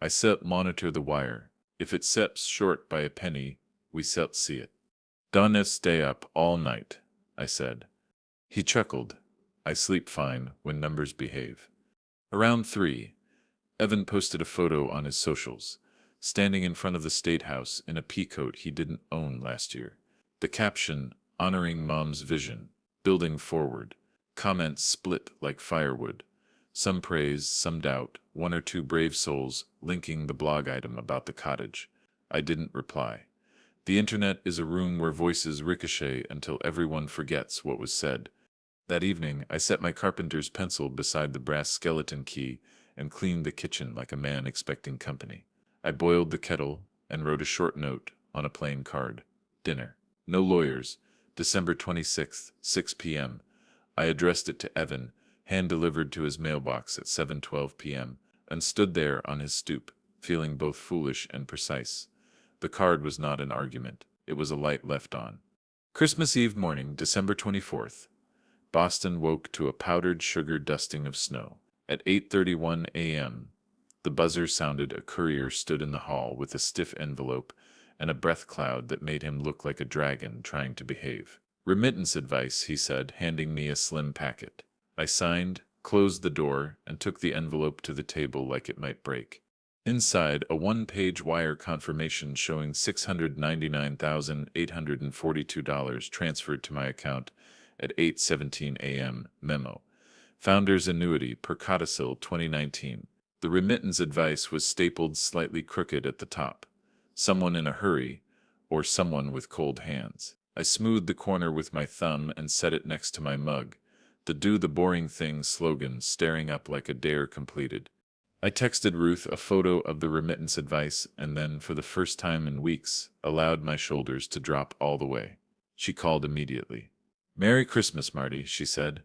I monitor the wire. If it steps short by a penny, we see it. Donna stay up all night, I said. He chuckled. I sleep fine when numbers behave. Around 3, Evan posted a photo on his socials. standing in front of the State House in a peacoat he didn't own last year. The caption, "Honoring Mom's Vision, Building Forward." Comments split like firewood. Some praise, some doubt, one or two brave souls linking the blog item about the cottage. I didn't reply. The internet is a room where voices ricochet until everyone forgets what was said. That evening, I set my carpenter's pencil beside the brass skeleton key and cleaned the kitchen like a man expecting company. I boiled the kettle and wrote a short note on a plain card. Dinner. No lawyers. December 26th, 6 p.m. I addressed it to Evan, hand-delivered to his mailbox at 7:12 p.m., and stood there on his stoop, feeling both foolish and precise. The card was not an argument. It was a light left on. Christmas Eve morning, December 24th. Boston woke to a powdered sugar dusting of snow. At 8:31 a.m., the buzzer sounded. A courier stood in the hall with a stiff envelope and a breath cloud that made him look like a dragon trying to behave. "Remittance advice," he said, handing me a slim packet. I signed, closed the door, and took the envelope to the table like it might break. Inside, a one-page wire confirmation showing $699,842 transferred to my account at 8:17 a.m. Memo. Founder's annuity per codicil 2019. The remittance advice was stapled slightly crooked at the top. Someone in a hurry, or someone with cold hands. I smoothed the corner with my thumb and set it next to my mug, the "Do the Boring Thing" slogan staring up like a dare completed. I texted Ruth a photo of the remittance advice and then, for the first time in weeks, allowed my shoulders to drop all the way. She called immediately. "Merry Christmas, Marty," she said.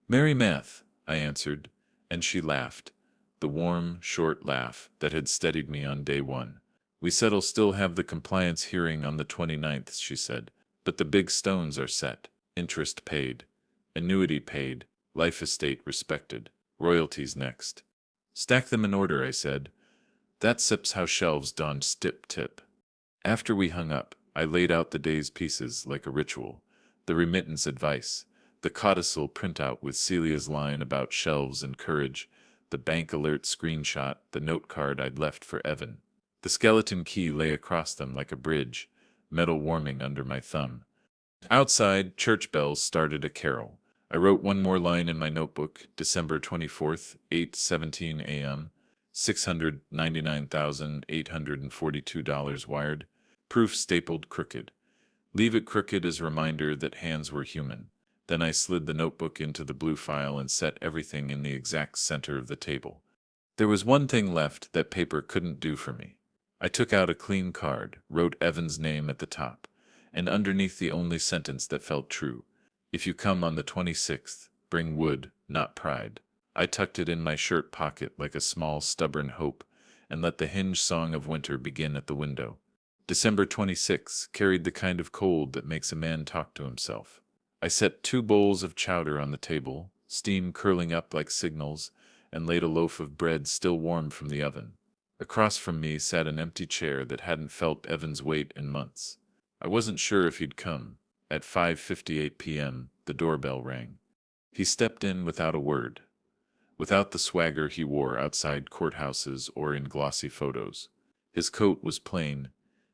"Merry Math," I answered, and she laughed, the warm, short laugh that had steadied me on day one. "We said'll still have the compliance hearing on the 29th, she said, "but the big stones are set. Interest paid. Annuity paid. Life estate respected. Royalties next." "Stack them in order," I said. "That sips how shelves don tip." After we hung up, I laid out the day's pieces like a ritual. The remittance advice, the codicil printout with Celia's line about shelves and courage, the bank alert screenshot, the note card I'd left for Evan. The skeleton key lay across them like a bridge, metal warming under my thumb. Outside, church bells started a carol. I wrote one more line in my notebook, December 24th, 8:17 a.m., $699,842 wired, proof stapled crooked. Leave it crooked as a reminder that hands were human. Then I slid the notebook into the blue file and set everything in the exact center of the table. There was one thing left that paper couldn't do for me. I took out a clean card, wrote Evan's name at the top, and underneath the only sentence that felt true. "If you come on the 26th, bring wood, not pride." I tucked it in my shirt pocket like a small, stubborn hope, and let the hinge song of winter begin at the window. December 26th carried the kind of cold that makes a man talk to himself. I set 2 bowls of chowder on the table, steam curling up like signals, and laid a loaf of bread still warm from the oven. Across from me sat an empty chair that hadn't felt Evan's weight in months. I wasn't sure if he'd come. At 5:58 p.m., the doorbell rang. He stepped in without a word, without the swagger he wore outside courthouses or in glossy photos. His coat was plain,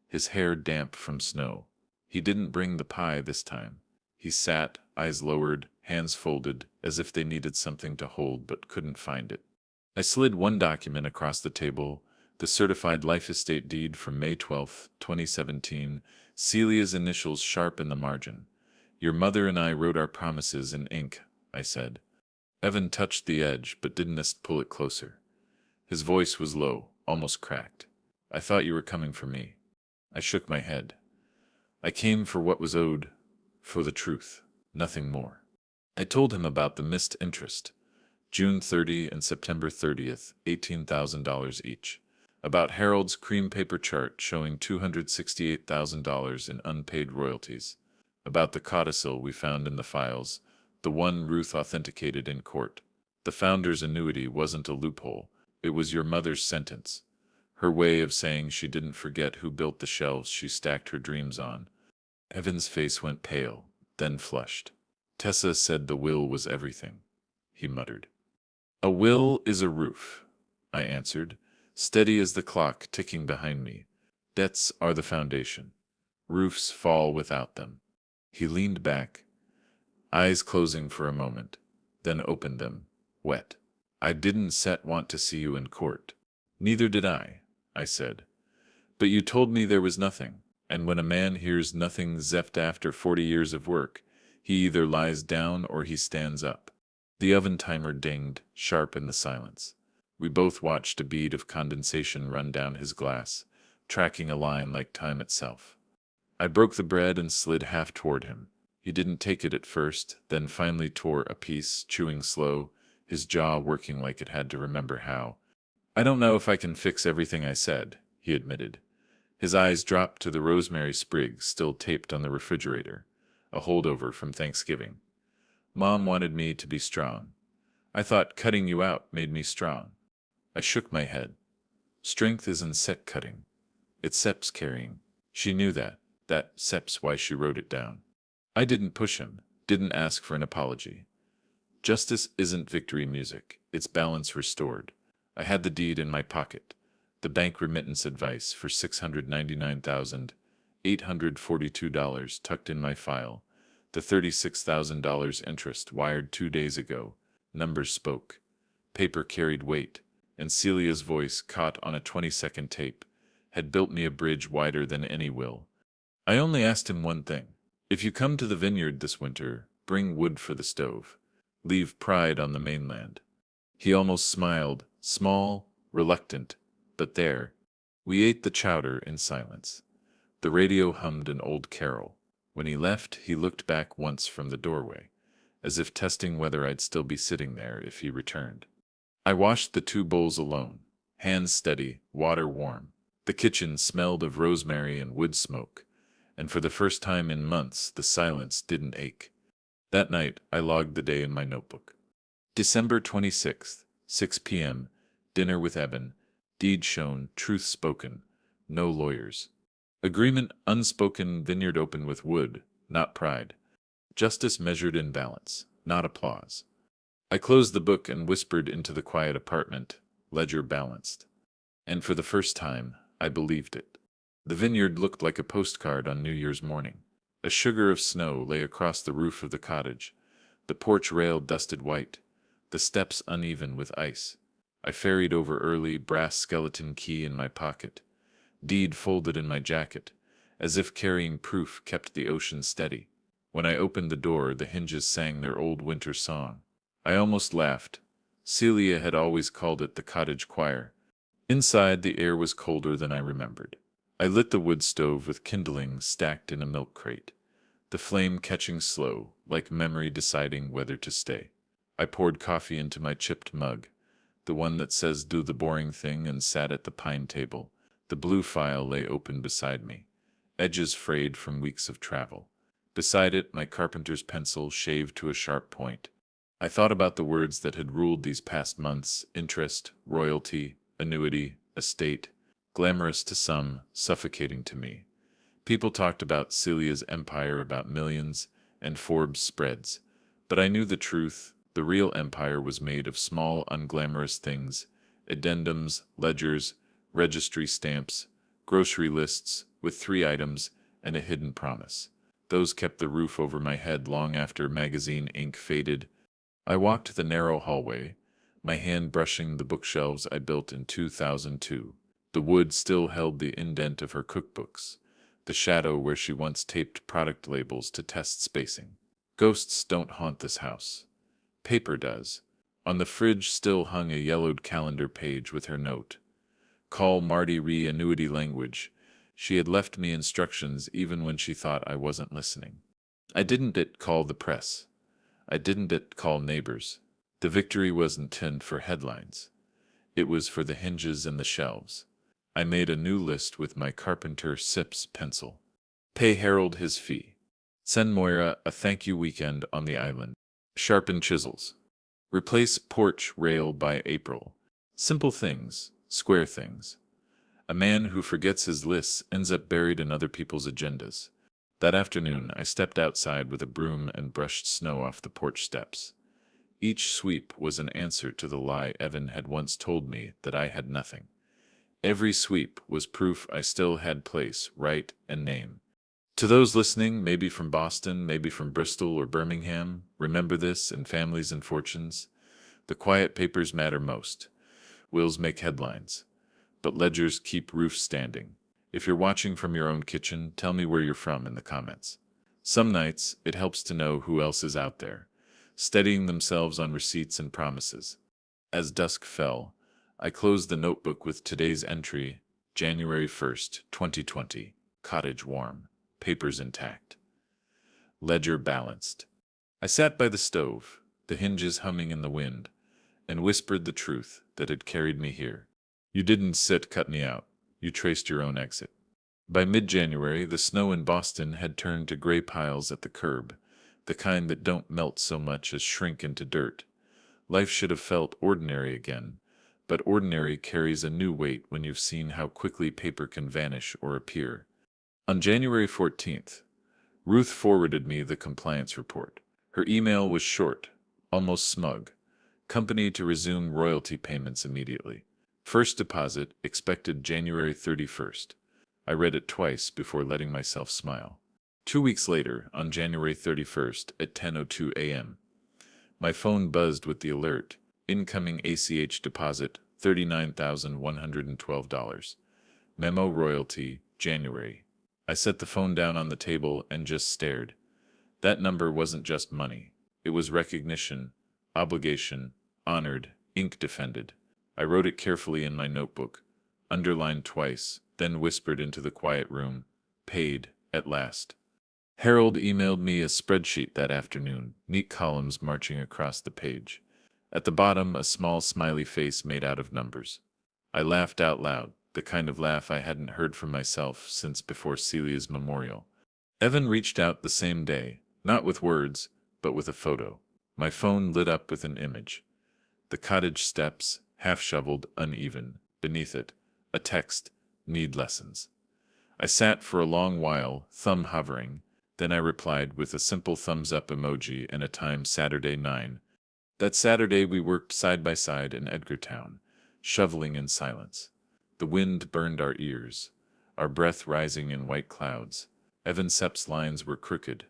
his hair damp from snow. He didn't bring the pie this time. He sat, eyes lowered, hands folded, as if they needed something to hold but couldn't find it. I slid one document across the table, the certified life estate deed from May 12, 2017, Celia's initials sharp in the margin. "Your mother and I wrote our promises in ink," I said. Evan touched the edge but didn't pull it closer. His voice was low, almost cracked. "I thought you were coming for me." I shook my head. "I came for what was owed, for the truth, nothing more." I told him about the missed interest, June 30 and September 30th, $18,000 each. About Harold's cream paper chart showing $268,000 in unpaid royalties. About the codicil we found in the files, the one Ruth authenticated in court. The founder's annuity wasn't a loophole, it was your mother's sentence. Her way of saying she didn't forget who built the shelves she stacked her dreams on. Evan's face went pale, then flushed. "Tessa said the will was everything," he muttered. "A will is a roof," I answered, steady as the clock ticking behind me. Debts are the foundation. Roofs fall without them. He leaned back, eyes closing for a moment, then opened them, wet. I didn't want to see you in court. Neither did I said. But you told me there was nothing, and when a man hears nothing zeft after 40 years of work, he either lies down or he stands up. The oven timer dinged, sharp in the silence. We both watched a bead of condensation run down his glass, tracking a line like time itself. I broke the bread and slid half toward him. He didn't take it at first, then finally tore a piece, chewing slow, his jaw working like it had to remember how. I don't know if I can fix everything I said, he admitted. His eyes dropped to the rosemary sprigs still taped on the refrigerator, a holdover from Thanksgiving. Mom wanted me to be strong. I thought cutting you out made me strong. I shook my head. Strength isn't set cutting. It's seps carrying. She knew that. Seps why she wrote it down. I didn't push him, didn't ask for an apology. Justice isn't victory music, it's balance restored. I had the deed in my pocket, the bank remittance advice for $699,842 tucked in my file, the $36,000 interest wired 2 days ago. Numbers spoke. Paper carried weight, and Celia's voice, caught on a 20-second tape, had built me a bridge wider than any will. I only asked him one thing. If you come to the vineyard this winter, bring wood for the stove. Leave pride on the mainland. He almost smiled, small, reluctant, but there. We ate the chowder in silence. The radio hummed an old carol. When he left, he looked back once from the doorway, as if testing whether I'd still be sitting there if he returned. I washed the 2 bowls alone, hands steady, water warm. The kitchen smelled of rosemary and wood smoke, and for the first time in months the silence didn't ache. That night I logged the day in my notebook. December 26th, 6 p.m., dinner with Eben, deed shown, truth spoken, no lawyers. Agreement unspoken, vineyard open with wood, not pride. Justice measured in balance, not applause. I closed the book and whispered into the quiet apartment, ledger balanced. And for the first time, I believed it. The vineyard looked like a postcard on New Year's morning. A sugar of snow lay across the roof of the cottage, the porch rail dusted white, the steps uneven with ice. I ferried over early, brass skeleton key in my pocket, deed folded in my jacket, as if carrying proof kept the ocean steady. When I opened the door, the hinges sang their old winter song. I almost laughed. Celia had always called it the cottage choir. Inside, the air was colder than I remembered. I lit the wood stove with kindling stacked in a milk crate, the flame catching slow, like memory deciding whether to stay. I poured coffee into my chipped mug, the one that says do the boring thing, and sat at the pine table. The blue file lay open beside me, edges frayed from weeks of travel. Beside it, my carpenter's pencil shaved to a sharp point. I thought about the words that had ruled these past months: interest, royalty, annuity, estate. Glamorous to some, suffocating to me. People talked about Celia's empire, about millions, and Forbes spreads. But I knew the truth. The real empire was made of small, unglamorous things: addendums, ledgers, registry stamps, grocery lists with 3 items, and a hidden promise. Those kept the roof over my head long after magazine ink faded. I walked the narrow hallway, my hand brushing the bookshelves I built in 2002. The wood still held the indent of her cookbooks, the shadow where she once taped product labels to test spacing. Ghosts don't haunt this house. Paper does. On the fridge still hung a yellowed calendar page with her note. Call Marty annuity language. She had left me instructions even when she thought I wasn't listening. I didn't call the press. I didn't call neighbors. The victory wasn't tinned for headlines. It was for the hinges and the shelves. I made a new list with my carpenter Sips pencil. Pay Harold his fee. Send Moira a thank you weekend on the island. Sharpen chisels. Replace porch rail by April. Simple things, square things. A man who forgets his lists ends up buried in other people's agendas. That afternoon, I stepped outside with a broom and brushed snow off the porch steps. Each sweep was an answer to the lie Evan had once told me, that I had nothing. Every sweep was proof I still had place, right, and name. To those listening, maybe from Boston, maybe from Bristol or Birmingham, remember this in families and fortunes. The quiet papers matter most. Wills make headlines, but ledgers keep roofs standing. If you're watching from your own kitchen, tell me where you're from in the comments. Some nights, it helps to know who else is out there, steadying themselves on receipts and promises. As dusk fell, I closed the notebook with today's entry, January 1st, 2020, cottage warm, papers intact, ledger balanced. I sat by the stove, the hinges humming in the wind, and whispered the truth that had carried me here. You didn't cut me out. You traced your own exit. By mid-January, the snow in Boston had turned to gray piles at the curb, the kind that don't melt so much as shrink into dirt. Life should have felt ordinary again, but ordinary carries a new weight when you've seen how quickly paper can vanish or appear. On January 14th, Ruth forwarded me the compliance report. Her email was short, almost smug. Company to resume royalty payments immediately. First deposit expected January 31st. I read it twice before letting myself smile. 2 weeks later, on January 31st at 10:02 a.m., my phone buzzed with the alert. Incoming ACH deposit, $39,112. Memo royalty, January. I set the phone down on the table and just stared. That number wasn't just money. It was recognition, obligation, honored, ink defended. I wrote it carefully in my notebook, underlined twice, then whispered into the quiet room, paid, at last. Harold emailed me a spreadsheet that afternoon, neat columns marching across the page. At the bottom, a small smiley face made out of numbers. I laughed out loud, the kind of laugh I hadn't heard from myself since before Celia's memorial. Evan reached out the same day, not with words, but with a photo. My phone lit up with an image. The cottage steps, half-shoveled, uneven. Beneath it, a text, need lessons. I sat for a long while, thumb hovering. Then I replied with a simple thumbs-up emoji and a time Saturday 9. That Saturday we worked side by side in Edgartown, shoveling in silence. The wind burned our ears, our breath rising in white clouds. Evan Sepp's lines were crooked,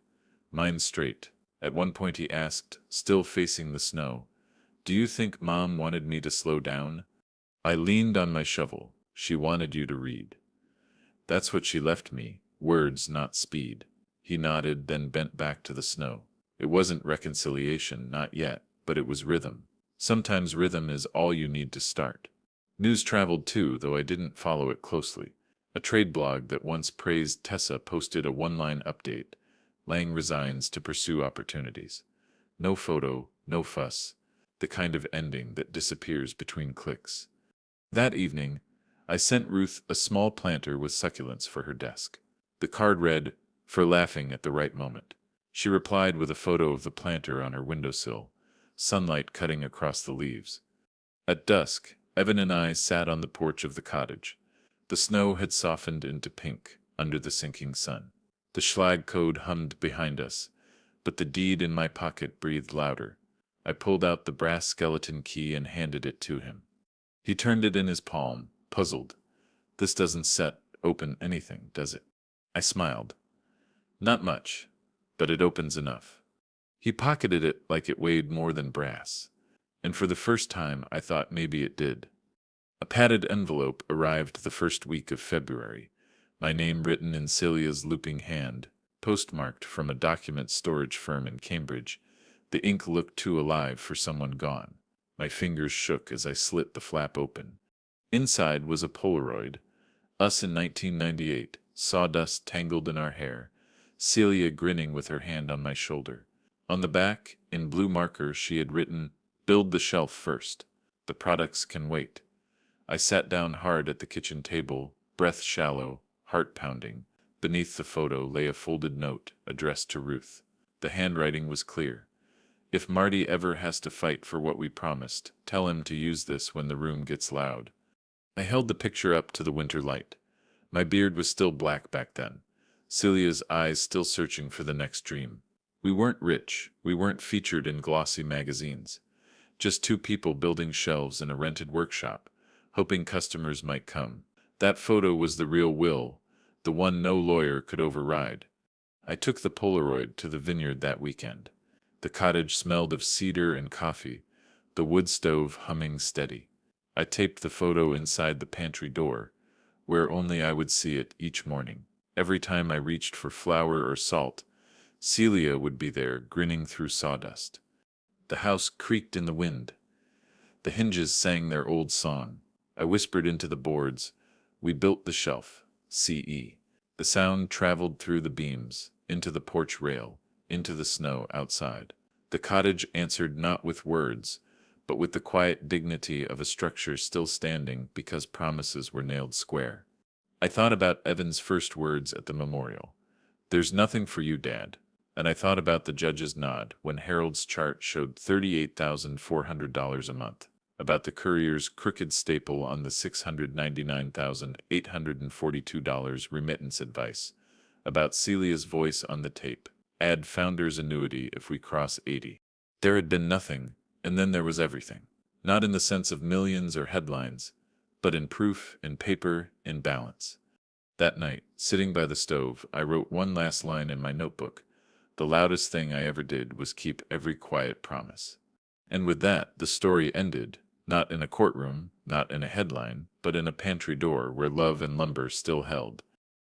mine straight. At one point he asked, still facing the snow, "Do you think Mom wanted me to slow down?" I leaned on my shovel. "She wanted you to read." "That's what she left me, words, not speed." He nodded, then bent back to the snow. It wasn't reconciliation, not yet, but it was rhythm. Sometimes rhythm is all you need to start. News traveled too, though I didn't follow it closely. A trade blog that once praised Tessa posted a one-line update. Lang resigns to pursue opportunities. No photo, no fuss. The kind of ending that disappears between clicks. That evening, I sent Ruth a small planter with succulents for her desk. The card read, "For laughing at the right moment." She replied with a photo of the planter on her windowsill, sunlight cutting across the leaves. At dusk, Evan and I sat on the porch of the cottage. The snow had softened into pink under the sinking sun. The Schlag code hummed behind us, but the deed in my pocket breathed louder. I pulled out the brass skeleton key and handed it to him. He turned it in his palm, puzzled. "This doesn't open anything, does it?" I smiled. "Not much, but it opens enough." He pocketed it like it weighed more than brass, and for the first time I thought maybe it did. A padded envelope arrived the first week of February, my name written in Celia's looping hand, postmarked from a document storage firm in Cambridge. The ink looked too alive for someone gone. My fingers shook as I slit the flap open. Inside was a Polaroid. Us in 1998, sawdust tangled in our hair, Celia grinning with her hand on my shoulder. On the back, in blue marker, she had written, "Build the shelf first. The products can wait." I sat down hard at the kitchen table, breath shallow, heart pounding. Beneath the photo lay a folded note addressed to Ruth. The handwriting was clear. "If Marty ever has to fight for what we promised, tell him to use this when the room gets loud." I held the picture up to the winter light. My beard was still black back then. Celia's eyes still searching for the next dream. We weren't rich. We weren't featured in glossy magazines. Just two people building shelves in a rented workshop, hoping customers might come. That photo was the real will, the one no lawyer could override. I took the Polaroid to the vineyard that weekend. The cottage smelled of cedar and coffee, the wood stove humming steady. I taped the photo inside the pantry door, where only I would see it each morning. Every time I reached for flour or salt, Celia would be there, grinning through sawdust. The house creaked in the wind. The hinges sang their old song. I whispered into the boards, "We built the shelf, CE." The sound traveled through the beams, into the porch rail, into the snow outside. The cottage answered not with words, but with the quiet dignity of a structure still standing because promises were nailed square. I thought about Evan's first words at the memorial. "There's nothing for you, Dad." And I thought about the judge's nod when Harold's chart showed $38,400 a month, about the courier's crooked staple on the $699,842 remittance advice, about Celia's voice on the tape, "Add founder's annuity if we cross 80. There had been nothing, and then there was everything. Not in the sense of millions or headlines, but in proof, in paper, in balance. That night, sitting by the stove, I wrote one last line in my notebook. The loudest thing I ever did was keep every quiet promise. And with that, the story ended, not in a courtroom, not in a headline, but in a pantry door where love and lumber still held.